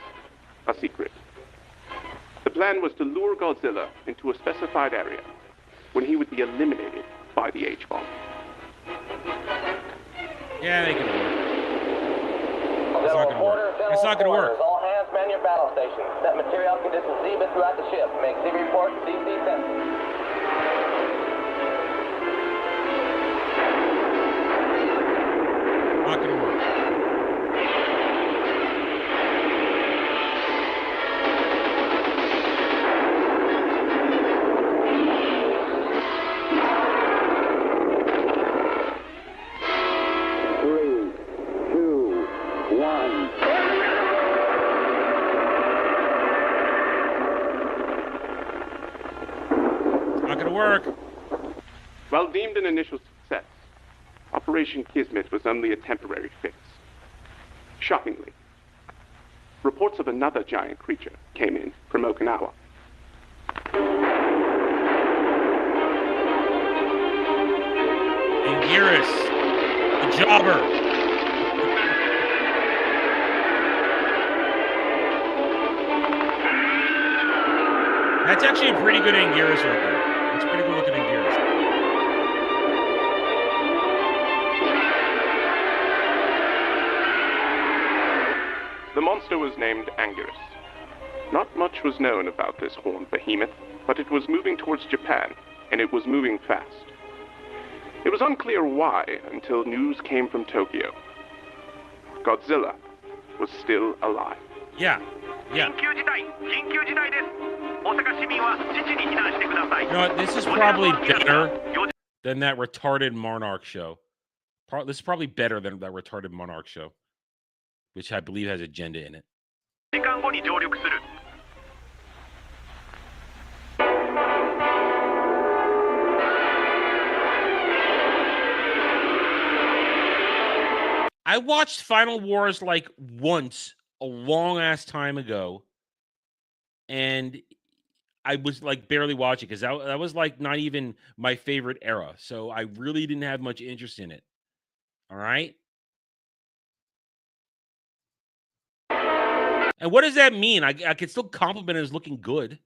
a secret. The plan was to lure Godzilla into a specified area when he would be eliminated by the H-bomb. Yeah, they can work. It's not gonna work. It's not gonna work. All hands man your battle stations. Set material conditions Z-bit throughout the ship. Make Z reports to DC Center. Not gonna work. Not gonna work. While deemed an initial success, Operation Kismet was only a temporary fix. Shockingly, reports of another giant creature came in from Okinawa. Anguirus, the jobber. That's actually a pretty good Anguirus right there. That's pretty good looking Anguirus. The monster was named Anguirus. Not much was known about this horned behemoth, but it was moving towards Japan, and it was moving fast. It was unclear why until news came from Tokyo. Godzilla was still alive. Yeah. You know what? This is probably better than that retarded Monarch show. This is probably better than that retarded Monarch show, which I believe has agenda in it. I watched Final Wars like once a long ass time ago, and I was like barely watching because that was like not even my favorite era. So I really didn't have much interest in it. All right. And what does that mean? I can still compliment it as looking good.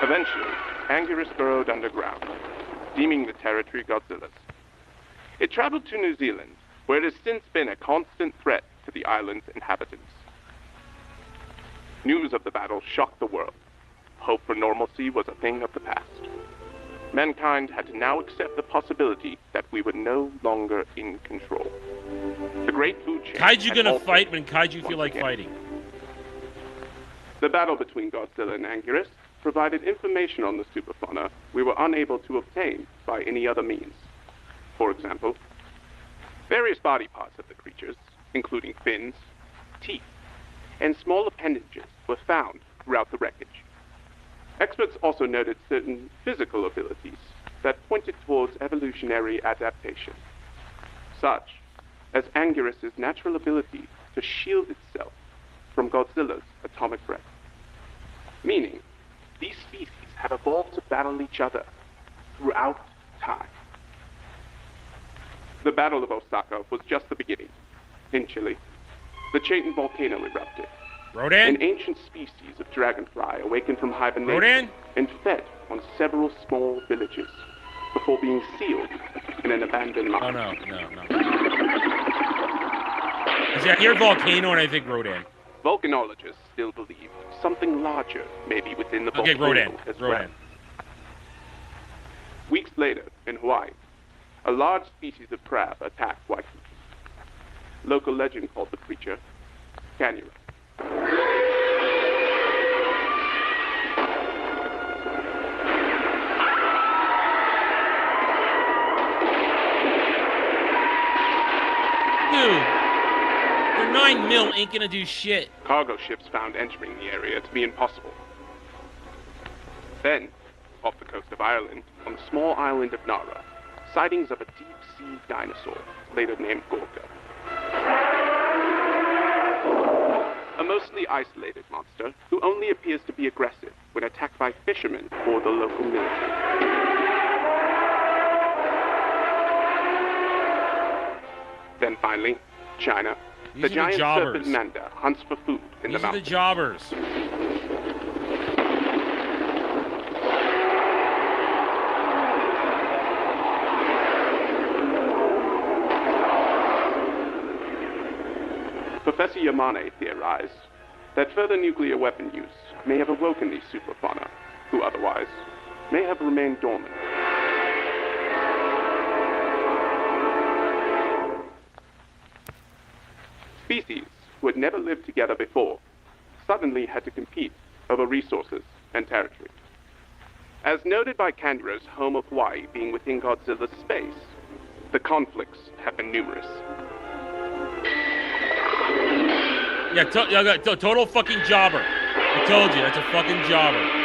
Eventually, Anguirus burrowed underground, deeming the territory Godzilla's. It traveled to New Zealand, where it has since been a constant threat to the island's inhabitants. News of the battle shocked the world. Hope for normalcy was a thing of the past. Mankind had to now accept the possibility that we were no longer in control. The great food chain... Kaiju gonna fight when Kaiju feel like fighting. The battle between Godzilla and Anguirus provided information on the superfauna we were unable to obtain by any other means. For example, various body parts of the creatures, including fins, teeth, and small appendages, were found throughout the wreckage. Experts also noted certain physical abilities that pointed towards evolutionary adaptation, such as Anguirus' natural ability to shield itself from Godzilla's atomic breath. Meaning, these species have evolved to battle each other throughout high. The Battle of Osaka was just the beginning. In Chile, the Chaitin volcano erupted. Rodan? An ancient species of dragonfly awakened from hibernation Rodan? and fed on several small villages before being sealed in an abandoned mine. Oh, no. See, I hear volcano and I think Rodan. Volcanologists still believe something larger may be within the volcano as well. Weeks later, in Hawaii, a large species of crab attacked Waikiki. Local legend called the creature Canura. Dude, your 9 mil ain't gonna do shit. Cargo ships found entering the area to be impossible. Then, off the coast of Ireland, on the small island of Nara, sightings of a deep-sea dinosaur, later named Gorka. A mostly isolated monster who only appears to be aggressive when attacked by fishermen or the local military. Then finally, China. The giant serpent manda hunts for food in the mountains. These are the jobbers. Professor Yamane theorized that further nuclear weapon use may have awoken these superfauna, who otherwise may have remained dormant. Species who had never lived together before suddenly had to compete over resources and territory. As noted by Candra's home of Hawaii being within Godzilla's space, the conflicts have been numerous. Yeah, total fucking jobber. I told you, that's a fucking jobber.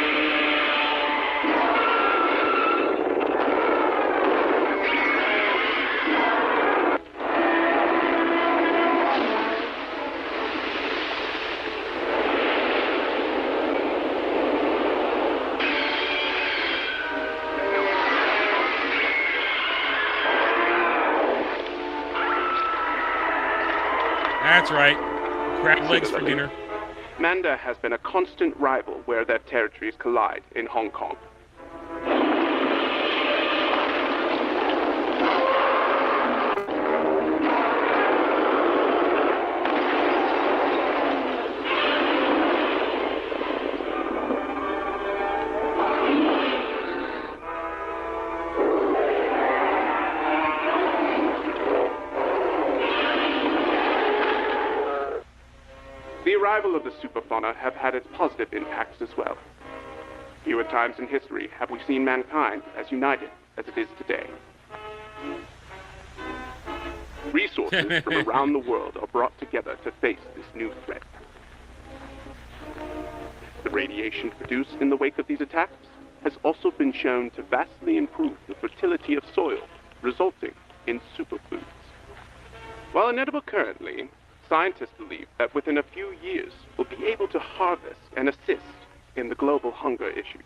That's right. Crab legs for dinner. Manda has been a constant rival where their territories collide in Hong Kong. The arrival of the superfauna have had its positive impacts as well. Fewer times in history have we seen mankind as united as it is today. Resources from around the world are brought together to face this new threat. The radiation produced in the wake of these attacks has also been shown to vastly improve the fertility of soil, resulting in superfoods. While inedible currently, scientists believe that within a few years we'll be able to harvest and assist in the global hunger issue.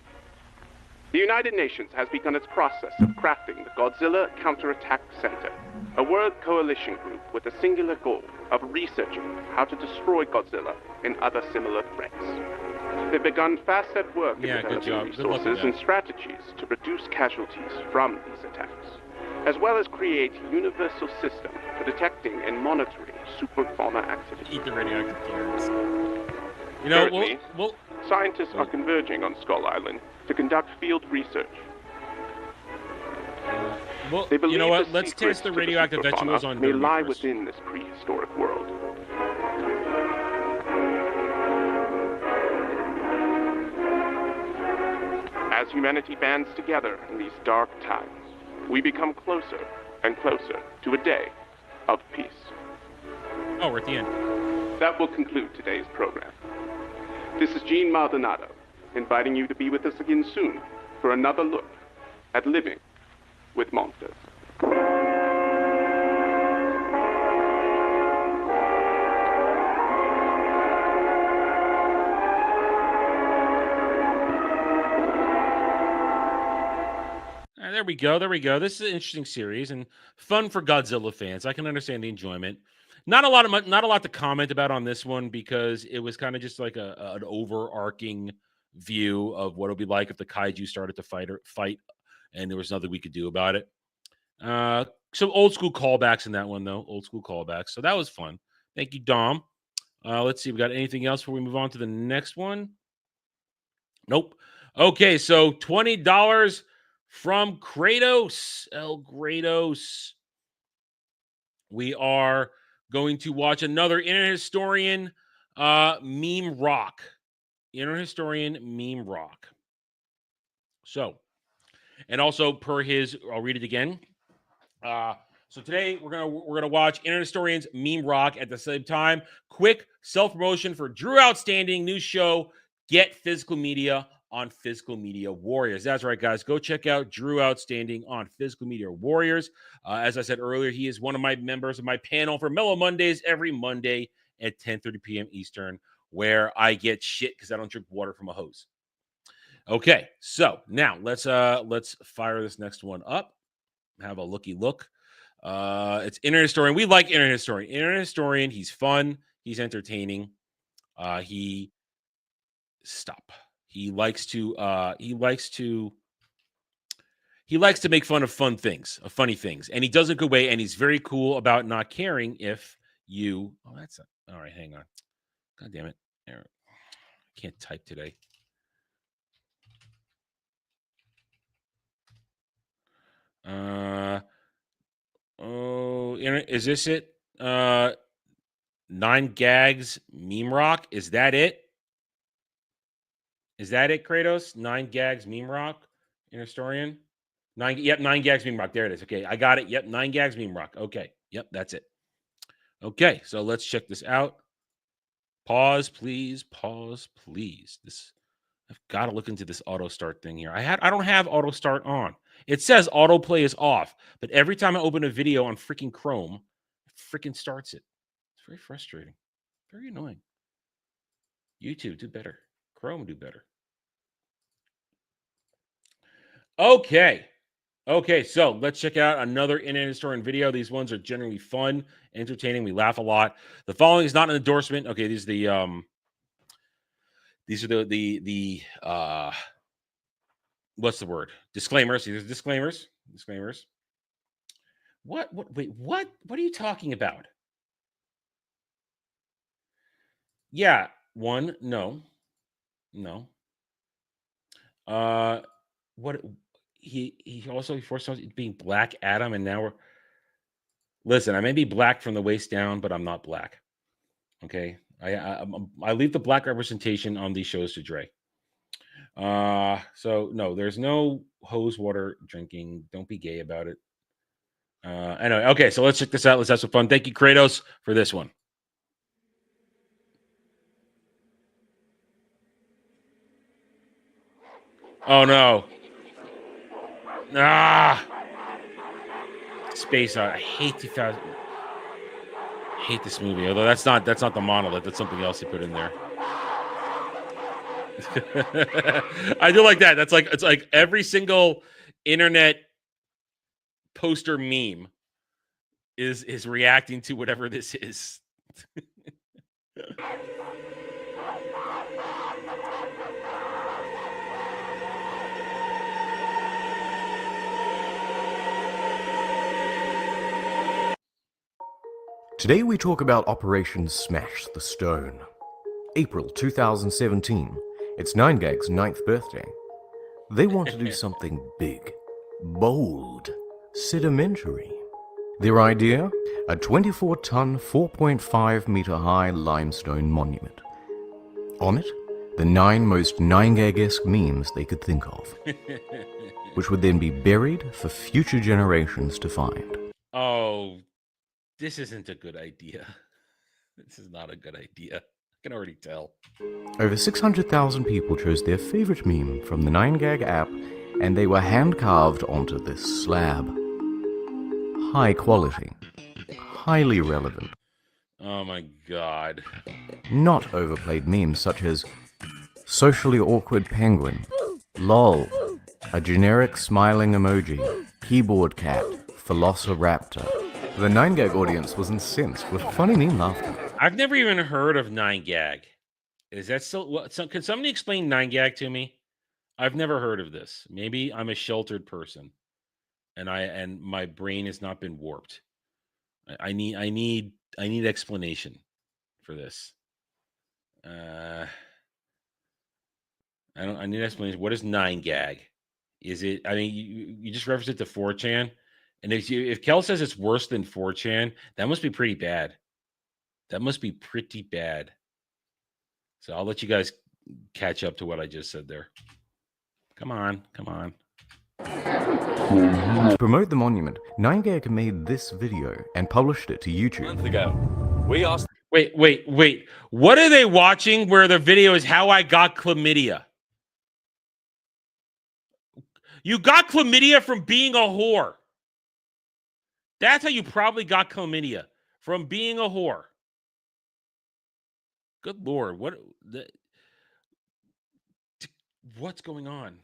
The United Nations has begun its process of crafting the Godzilla Counterattack Center, a world coalition group with a singular goal of researching how to destroy Godzilla and other similar threats. They've begun fast at work in developing resources and strategies to reduce casualties from these attacks, as well as create a universal system for detecting and monitoring superfauna activity. Eat the radioactive carrots. You know, currently, scientists are converging on Skull Island to conduct field research. Well, They believe you know what? the Let's secrets test the to radioactive superfauna vegetables on may Derby lie first. within this prehistoric world. As humanity bands together in these dark times, we become closer and closer to a day of peace. Oh, we're at the end. That will conclude today's program. This is Gene Maldonado, inviting you to be with us again soon for another look at living with monsters. There we go. There we go. This is an interesting series and fun for Godzilla fans. I can understand the enjoyment. Not a lot to comment about on this one because it was kind of just like an overarching view of what it would be like if the kaiju started to fight, and there was nothing we could do about it. Some old school callbacks in that one, though. Old school callbacks. So that was fun. Thank you, Dom. Let's see. We got anything else before we move on to the next one? Nope. Okay, so $20 from Kratos. El Kratos. We are going to watch another Internet Historian meme rock. Internet Historian meme rock. So, and also per his, I'll read it again. So today we're gonna watch Internet Historian's meme rock at the same time. Quick self-promotion for Drew Outstanding, new show, Get Physical Media on Physical Media Warriors. That's right, guys. Go check out Drew Outstanding on Physical Media Warriors. As I said earlier, he is one of my members of my panel for Mellow Mondays every Monday at 10:30 p.m. Eastern, where I get shit because I don't drink water from a hose. Okay, so now let's fire this next one up. Have a looky look. It's Internet Historian. We like Internet Historian. Internet Historian. He's fun. He's entertaining. He likes to make fun of fun things, of funny things, and he does it a good way. And he's very cool about not caring if you. Oh, that's all right. Hang on. God damn it! I can't type today. Is this it? 9 Gags meme rock. Is that it? Is that it, Kratos? 9 Gags meme rock, Historian. 9 Gags meme rock. There it is. Okay, I got it. Yep, 9 Gags meme rock. Okay, yep, that's it. Okay, so let's check this out. Pause, please. Pause, please. I've got to look into this auto start thing here. I don't have auto start on. It says autoplay is off, but every time I open a video on freaking Chrome, it freaking starts it. It's very frustrating. Very annoying. YouTube, do better. Chrome, do better. Okay, so let's check out another Internet Historian video. These ones are generally fun, entertaining. We laugh a lot. The following is not an endorsement. Okay, these are the what's the word? Disclaimers. These are disclaimers. What? Wait, what? What are you talking about? Yeah, one, no. What? He also forced us being Black Adam, and now listen. I may be black from the waist down, but I'm not black. Okay, I leave the black representation on these shows to Dre. So no, there's no hose water drinking. Don't be gay about it. Anyway, okay, so let's check this out. Let's have some fun. Thank you, Kratos, for this one. Oh no. Space Out. I hate 2000. I hate this movie. Although that's not the monolith. That's something else he put in there. I do like that. It's like every single internet poster meme is reacting to whatever this is. Today we talk about Operation Smash the Stone. April 2017. It's 9Gag's 9th birthday. They want to do something big, bold, sedimentary. Their idea? A 24-ton, 4.5-meter-high limestone monument. On it, the 9 most 9Gag-esque memes they could think of, which would then be buried for future generations to find. Oh, this isn't a good idea. This is not a good idea. I can already tell. Over 600,000 people chose their favorite meme from the 9Gag app, and they were hand-carved onto this slab. High quality. Highly relevant. Oh my god. Not overplayed memes such as socially awkward penguin, lol, A generic smiling emoji, keyboard cat, velociraptor. The 9gag audience was incensed with funny meme laughter. I've never even heard of 9gag. Is that still what? Can somebody explain 9gag to me? I've never heard of this. Maybe I'm a sheltered person, and my brain has not been warped. I need explanation for this. I need explanation. What is 9gag? Is it? I mean, you just reference it to 4chan, and if Kel says it's worse than 4chan, that must be pretty bad. That must be pretty bad. So I'll let you guys catch up to what I just said there. Come on. To promote the monument, 9gag made this video and published it to YouTube. A month ago, we asked. Wait. What are they watching where the video is how I got chlamydia? You got chlamydia from being a whore. That's how you probably got chlamydia, from being a whore. Good Lord, what's going on?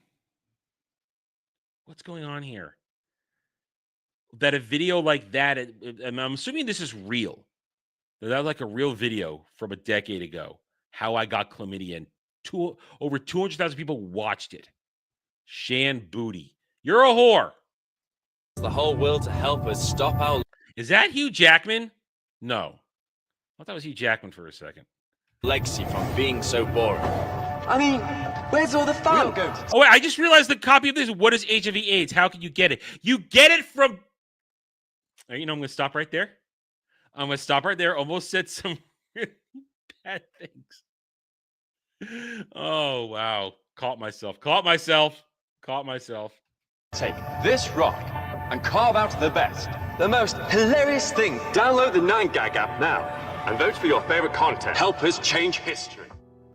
What's going on here? That a video like that, and I'm assuming this is real. That's like a real video from a decade ago. How I got chlamydia, and over 200,000 people watched it. Shan Booty, you're a whore. The whole world to help us stop our Is that Hugh Jackman? No, I thought that was Hugh Jackman for a second. legacy from being so boring. I mean, where's all the fun? Oh wait, I just realized the copy of this. What is HIV/AIDS? How can you get it? You get it from. You know, I'm going to stop right there. Almost said some bad things. Oh wow, caught myself. Take this rock and carve out the best, the most hilarious thing. Download the 9gag app now and vote for your favorite content. Help us change history.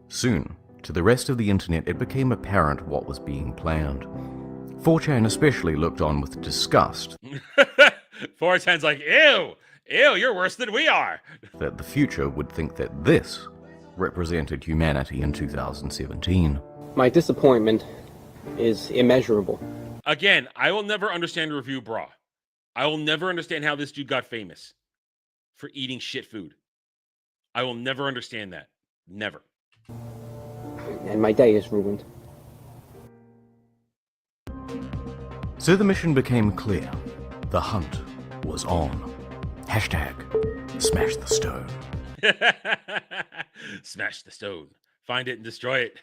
Soon, to the rest of the internet, it became apparent what was being planned. 4chan especially looked on with disgust. 4chan's like, ew, you're worse than we are. That the future would think that this represented humanity in 2017. My disappointment is immeasurable. Again, I will never understand Review Bra. I will never understand how this dude got famous for eating shit food. I will never understand that. Never. And my day is ruined. So the mission became clear. The hunt was on. Hashtag smash the stone. Smash the stone. Find it and destroy it.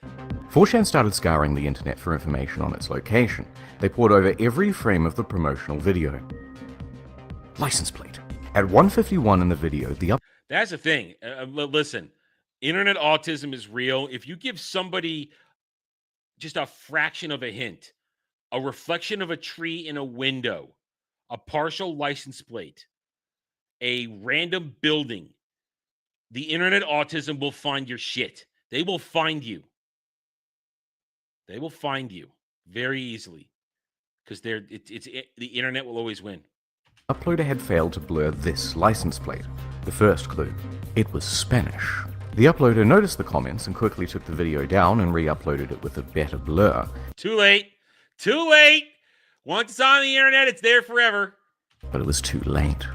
4chan started scouring the internet for information on its location. They pored over every frame of the promotional video. License plate. At 1:51 in the video, That's the thing. Listen, internet autism is real. If you give somebody just a fraction of a hint, a reflection of a tree in a window, a partial license plate, a random building, the internet autism will find your shit. They will find you. They will find you very easily because the internet will always win. uploader had failed to blur this license plate. The first clue. It was Spanish. The uploader noticed the comments and quickly took the video down and re-uploaded it with a better blur. Too late. Once it's on the internet, it's there forever. But it was too late.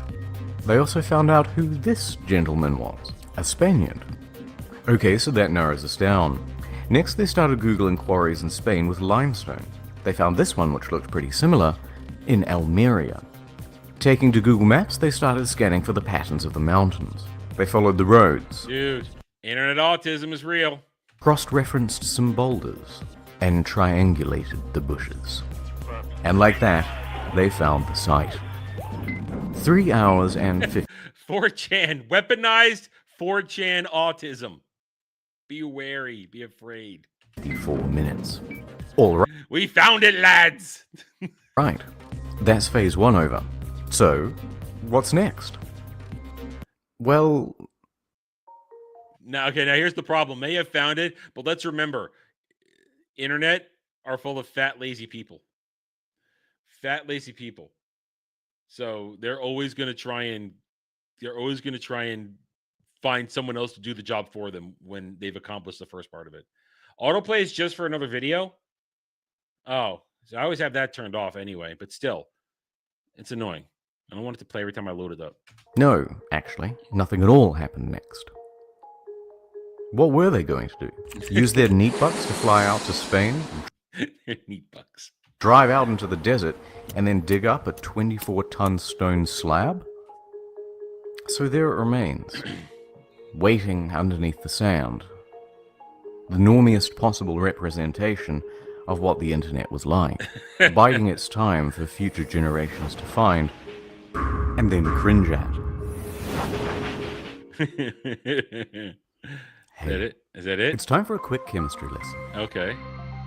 They also found out who this gentleman was. A Spaniard. Okay, so that narrows us down. Next, they started Googling quarries in Spain with limestone. They found this one, which looked pretty similar, in Almeria. Taking to Google Maps, they started scanning for the patterns of the mountains. They followed the roads. Dude, internet autism is real. Cross-referenced some boulders, and triangulated the bushes. And like that, they found the site. 3 hours and 4chan, weaponized 4chan autism. Be wary, be afraid. 54 minutes. All right. We found it, lads! Right. That's phase 1 over. So, what's next? Well... Now here's the problem. May have found it, but let's remember, internet are full of fat, lazy people. Fat, lazy people. So they're always going to try and find someone else to do the job for them when they've accomplished the first part of it. Autoplay is just for another video. Oh, So I always have that turned off anyway, but still, it's annoying. I don't want it to play every time I load it up. No, actually, nothing at all happened next. What were they going to do? Use their neat bucks to fly out to Spain? They're neat bucks. Drive out into the desert and then dig up a 24-ton stone slab? So there it remains, waiting underneath the sand. The normiest possible representation of what the internet was like, biding its time for future generations to find and then cringe at. Is that it? It's time for a quick chemistry lesson. Okay.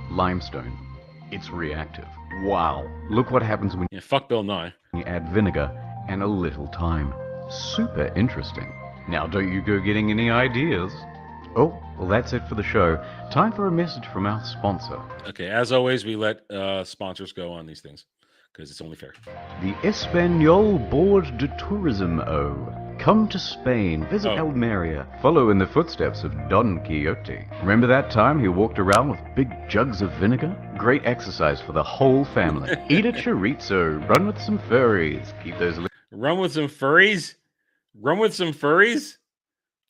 Limestone. It's reactive. Wow. Look what happens when fuck Bill Nye. You add vinegar and a little thyme. Super interesting. Now don't you go getting any ideas. Oh, well that's it for the show. Time for a message from our sponsor. Okay, as always, we let sponsors go on these things because it's only fair. The Espanol Board de Tourismo. Come to Spain, visit Almeria, follow in the footsteps of Don Quixote. Remember that time he walked around with big jugs of vinegar? Great exercise for the whole family. Eat a chorizo, run with some furries, keep those... Run with some furries? Run with some furries?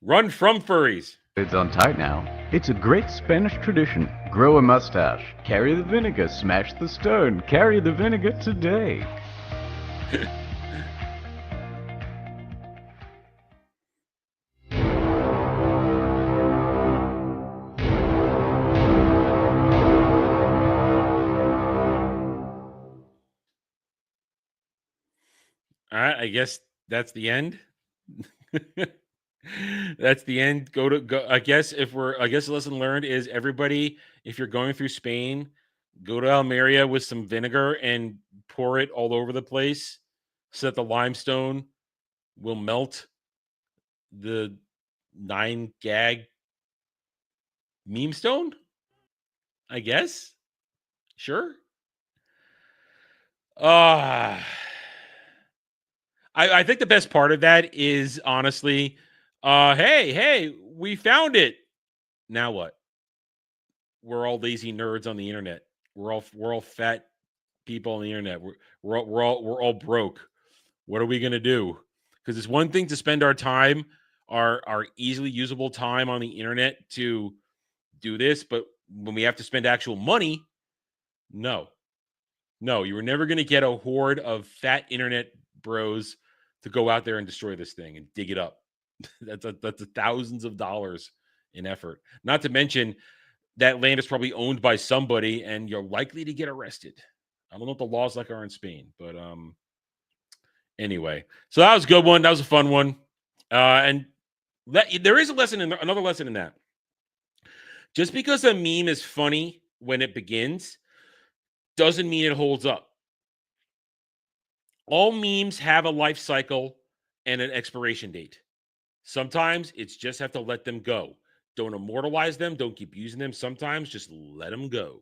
Run from furries. It's on tight now. It's a great Spanish tradition. Grow a mustache, carry the vinegar, smash the stone, carry the vinegar today. All right, I guess that's the end. That's the end. Go. I guess the lesson learned is everybody, if you're going through Spain, go to Almeria with some vinegar and pour it all over the place so that the limestone will melt the 9-gag meme stone. I guess. Sure. I think the best part of that is honestly, hey, we found it. Now what? We're all lazy nerds on the internet. We're all fat people on the internet. We're all broke. What are we gonna do? Because it's one thing to spend our time, our easily usable time on the internet to do this, but when we have to spend actual money, no, you were never gonna get a horde of fat internet bros to go out there and destroy this thing and dig it up. That's thousands of dollars in effort. Not to mention that land is probably owned by somebody and you're likely to get arrested. I don't know what the laws like are in Spain, but anyway. So that was a good one. That was a fun one. And there is another lesson in that. Just because a meme is funny when it begins doesn't mean it holds up. All memes have a life cycle and an expiration date. Sometimes it's just have to let them go. Don't immortalize them. Don't keep using them. Sometimes just let them go.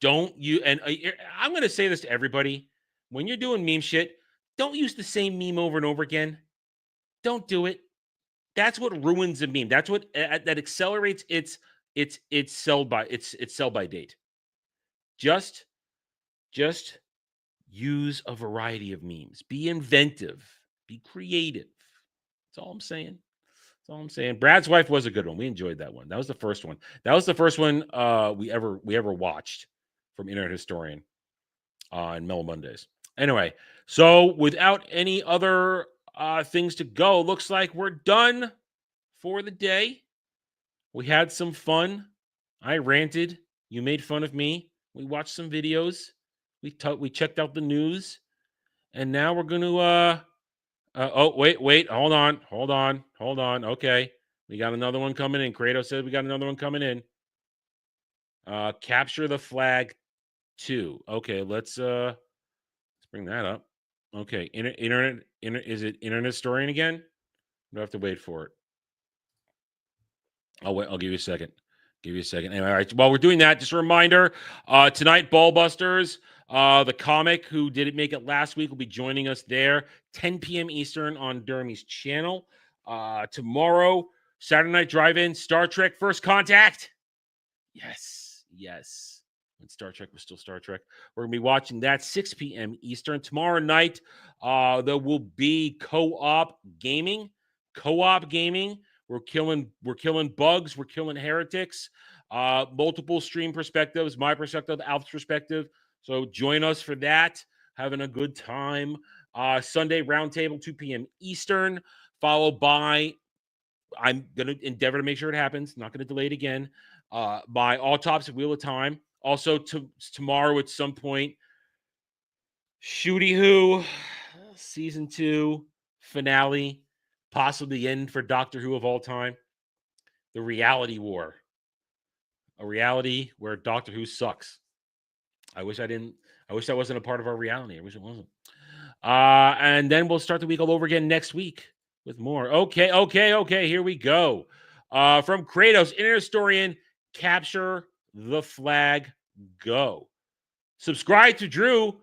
I'm going to say this to everybody. When you're doing meme shit, don't use the same meme over and over again. Don't do it. That's what ruins a meme. That's what that accelerates its sell by date. Just use a variety of memes. Be inventive. Be creative. That's all I'm saying. Brad's Wife was a good one. We enjoyed that one. That was the first one. That was the first one we ever watched from Internet Historian on Mellow Mondays. Anyway, so without any other things to go, looks like we're done for the day. We had some fun. I ranted. You made fun of me. We watched some videos. We checked out the news, and now we're going to wait, hold on. Okay, we got another one coming in. Kratos said we got another one coming in. Capture the Flag 2. Okay, let's bring that up. Okay, is it Internet Historian again? Do I have to wait for it? I'll give you a second. Anyway, all right. While we're doing that, just a reminder, tonight, Ballbusters, the comic who didn't make it last week will be joining us there, 10 p.m. Eastern on Dermy's channel. Tomorrow, Saturday Night Drive-In, Star Trek First Contact. Yes. when Star Trek was still Star Trek. We're going to be watching that 6 p.m. Eastern. Tomorrow night, there will be co-op gaming. We're killing bugs. We're killing heretics. Multiple stream perspectives, my perspective, Alf's perspective. So join us for that. Having a good time. Sunday roundtable, 2 p.m. Eastern, followed by, I'm going to endeavor to make sure it happens. Not going to delay it again. By Autopsy Wheel of Time. Also tomorrow at some point, Shooty Who season 2 finale, possibly the end for Doctor Who of all time. The Reality War. A reality where Doctor Who sucks. I wish that wasn't a part of our reality. I wish it wasn't. And then we'll start the week all over again next week with more. Okay. Here we go. From Kratos, Internet Historian, capture the flag, go. Subscribe to Drew,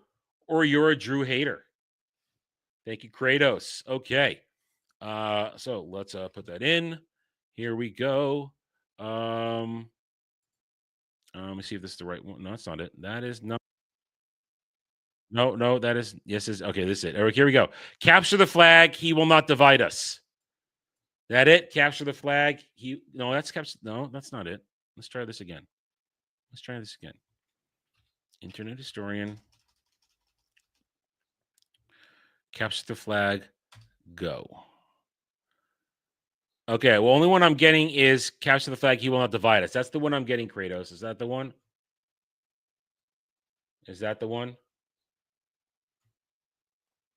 or you're a Drew hater. Thank you, Kratos. Okay. So let's put that in. Here we go. Let me see if this is the right one. No, that's not it. That is not. No, that is. Yes, is okay. This is it. Eric, here we go. Capture the flag. He will not divide us. That it? Capture the flag. That's capture. No, that's not it. Let's try this again. Internet Historian. Capture the flag. Go. Okay, well, only one I'm getting is capture the flag. He will not divide us. That's the one I'm getting, Kratos. Is that the one?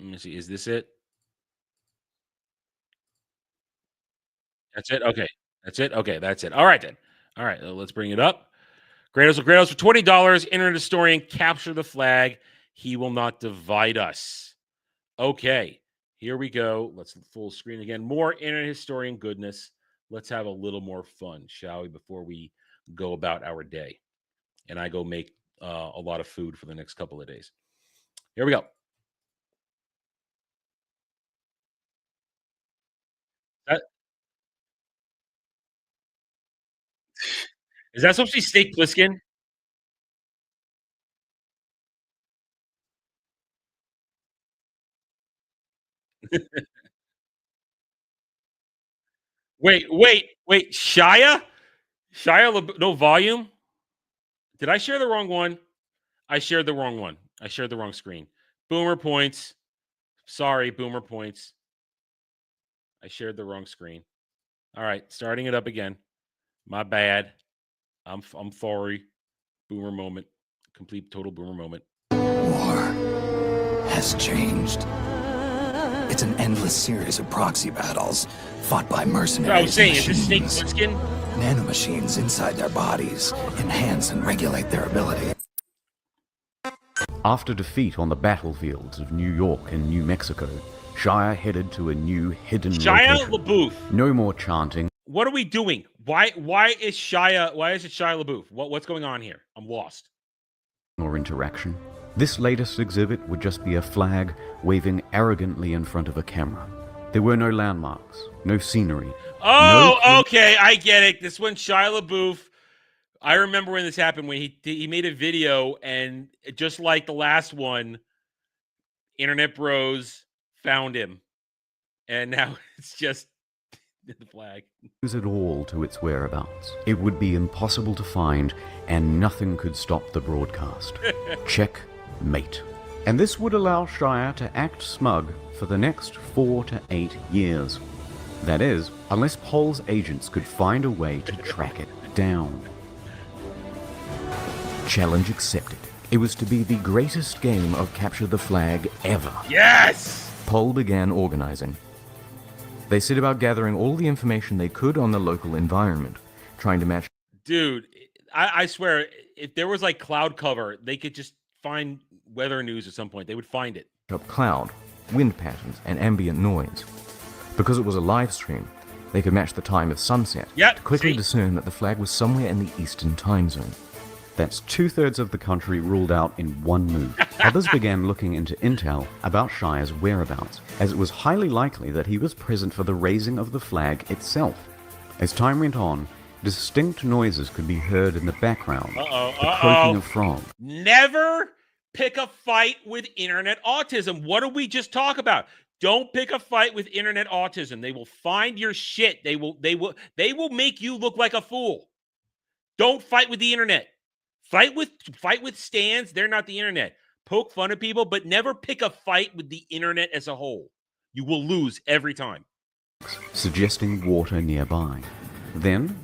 Let me see. Is this it? That's it? Okay. That's it? Okay, that's it. All right, then. All right, let's bring it up. Kratos for $20. Internet Historian, capture the flag. He will not divide us. Okay, here we go. Let's full screen again. More Internet Historian goodness. Let's have a little more fun, shall we, before we go about our day. And I go make a lot of food for the next couple of days. Here we go. Is that supposed to be Steak Plissken? Wait. Shia? No volume? Did I share the wrong one? I shared the wrong one. I shared the wrong screen. Boomer points. Sorry, boomer points. I shared the wrong screen. All right, starting it up again. My bad. I'm sorry. Boomer moment. Complete total boomer moment. War has changed. It's an endless series of proxy battles fought by mercenaries. I was saying, is this Snake Plissken? Nanomachines inside their bodies enhance and regulate their ability. After defeat on the battlefields of New York and New Mexico, Shia headed to a new hidden Shia location. LaBeouf. No more chanting. What are we doing? Why is it Shia LaBeouf? What's going on here? I'm lost. Or interaction. This latest exhibit would just be a flag waving arrogantly in front of a camera. There were no landmarks, no scenery. Oh, okay, I get it. This one, Shia LaBeouf. I remember when this happened, when he made a video, and just like the last one, Internet Bros found him, and now it's just the flag. Use it all to its whereabouts. It would be impossible to find, and nothing could stop the broadcast. Checkmate. And this would allow Shia to act smug for the next 4 to 8 years. That is, unless Pol's agents could find a way to track it down. Challenge accepted. It was to be the greatest game of Capture the Flag ever. Yes! Pol began organizing. They set about gathering all the information they could on the local environment, trying to match... Dude, I swear, if there was like cloud cover, they could just find weather news at some point. They would find it. ...up cloud, wind patterns, and ambient noise. Because it was a live stream, they could match the time of sunset to quickly discern that the flag was somewhere in the Eastern time zone. That's 2/3 of the country ruled out in one move. Others began looking into intel about Shia's whereabouts, as it was highly likely that he was present for the raising of the flag itself. As time went on, Distinct noises could be heard in the background. Uh-oh, The croaking of frogs. Never pick a fight with internet autism. What did we just talk about? Don't pick a fight with internet autism. They will find your shit. They will make you look like a fool. Don't fight with the internet. Fight with stands. They're not the internet. Poke fun at people, but never pick a fight with the internet as a whole. You will lose every time. Suggesting water nearby. Then,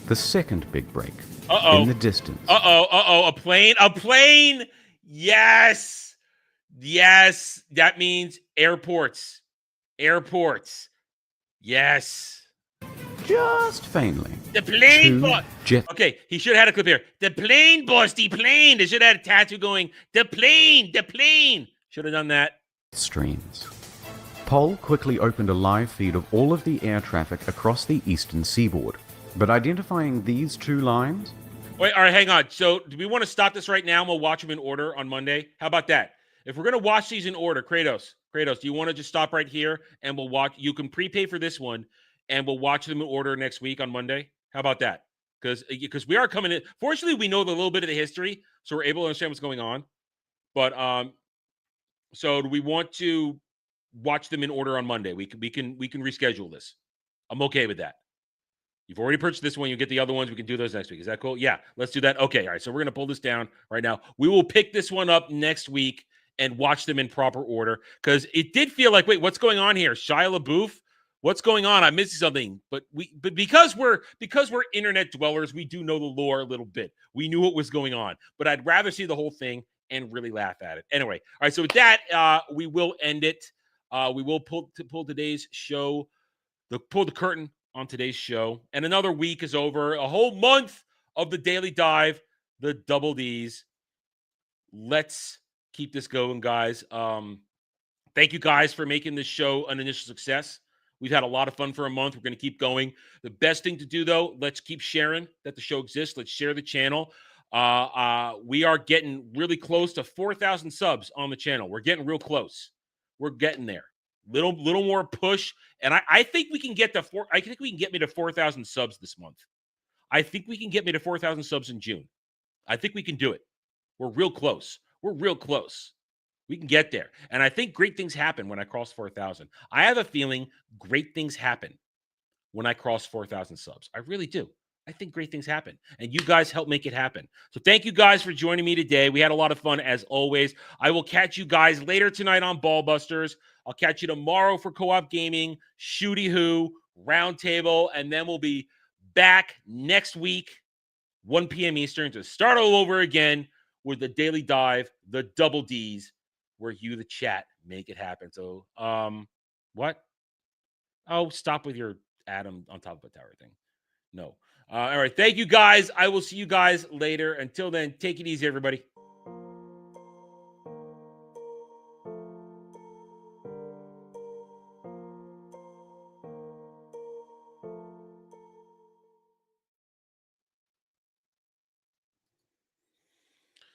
the second big break. Uh-oh. In the distance. Uh-oh. A plane. Yes. That means airports. Yes. Just faintly. The plane bust. Jet. Okay, he should have had a clip here. The plane bust. The plane. They should have had a tattoo going. The plane. Should have done that. Streams. Pol quickly opened a live feed of all of the air traffic across the eastern seaboard. But identifying these two lines... Wait, all right, hang on. So do we want to stop this right now and we'll watch them in order on Monday? How about that? If we're going to watch these in order, Kratos, do you want to just stop right here and we'll watch? You can prepay for this one and we'll watch them in order next week on Monday. How about that? Because we are coming in. Fortunately, we know the little bit of the history, so we're able to understand what's going on. But so do we want to watch them in order on Monday? We can reschedule this. I'm okay with that. You've already purchased this one. You get the other ones. We can do those next week. Is that cool? Yeah, let's do that. Okay, all right. So we're going to pull this down right now. We will pick this one up next week and watch them in proper order because it did feel like, wait, what's going on here? Shia LaBeouf? What's going on? I'm missing something. But because we're internet dwellers, we do know the lore a little bit. We knew what was going on. But I'd rather see the whole thing and really laugh at it. Anyway, all right. So with that, we will end it. We will pull today's show, pull the curtain on today's show. And another week is over. A whole month of the Daily Dive, the Double Ds. Let's keep this going, guys. Thank you guys for making this show an initial success. We've had a lot of fun for a month. We're going to keep going. The best thing to do, though, let's keep sharing that the show exists. Let's share the channel. We are getting really close to 4,000 subs on the channel. We're getting real close. We're getting there. Little more push, and I think we can get I think we can get me to 4,000 subs this month. I think we can get me to 4,000 subs in June. I think we can do it. We're real close. We can get there, and I think great things happen when I cross 4,000. I have a feeling great things happen when I cross 4,000 subs. I really do. I think great things happen, and you guys help make it happen. So thank you guys for joining me today. We had a lot of fun as always. I will catch you guys later tonight on Ballbusters. I'll catch you tomorrow for Co-op Gaming, Shooty Who, Roundtable, and then we'll be back next week, 1 p.m. Eastern, to start all over again with the Daily Dive, the Double Ds, where you, the chat, make it happen. So, what? Oh, stop with your Adam on top of a tower thing. No. All right. Thank you, guys. I will see you guys later. Until then, take it easy, everybody.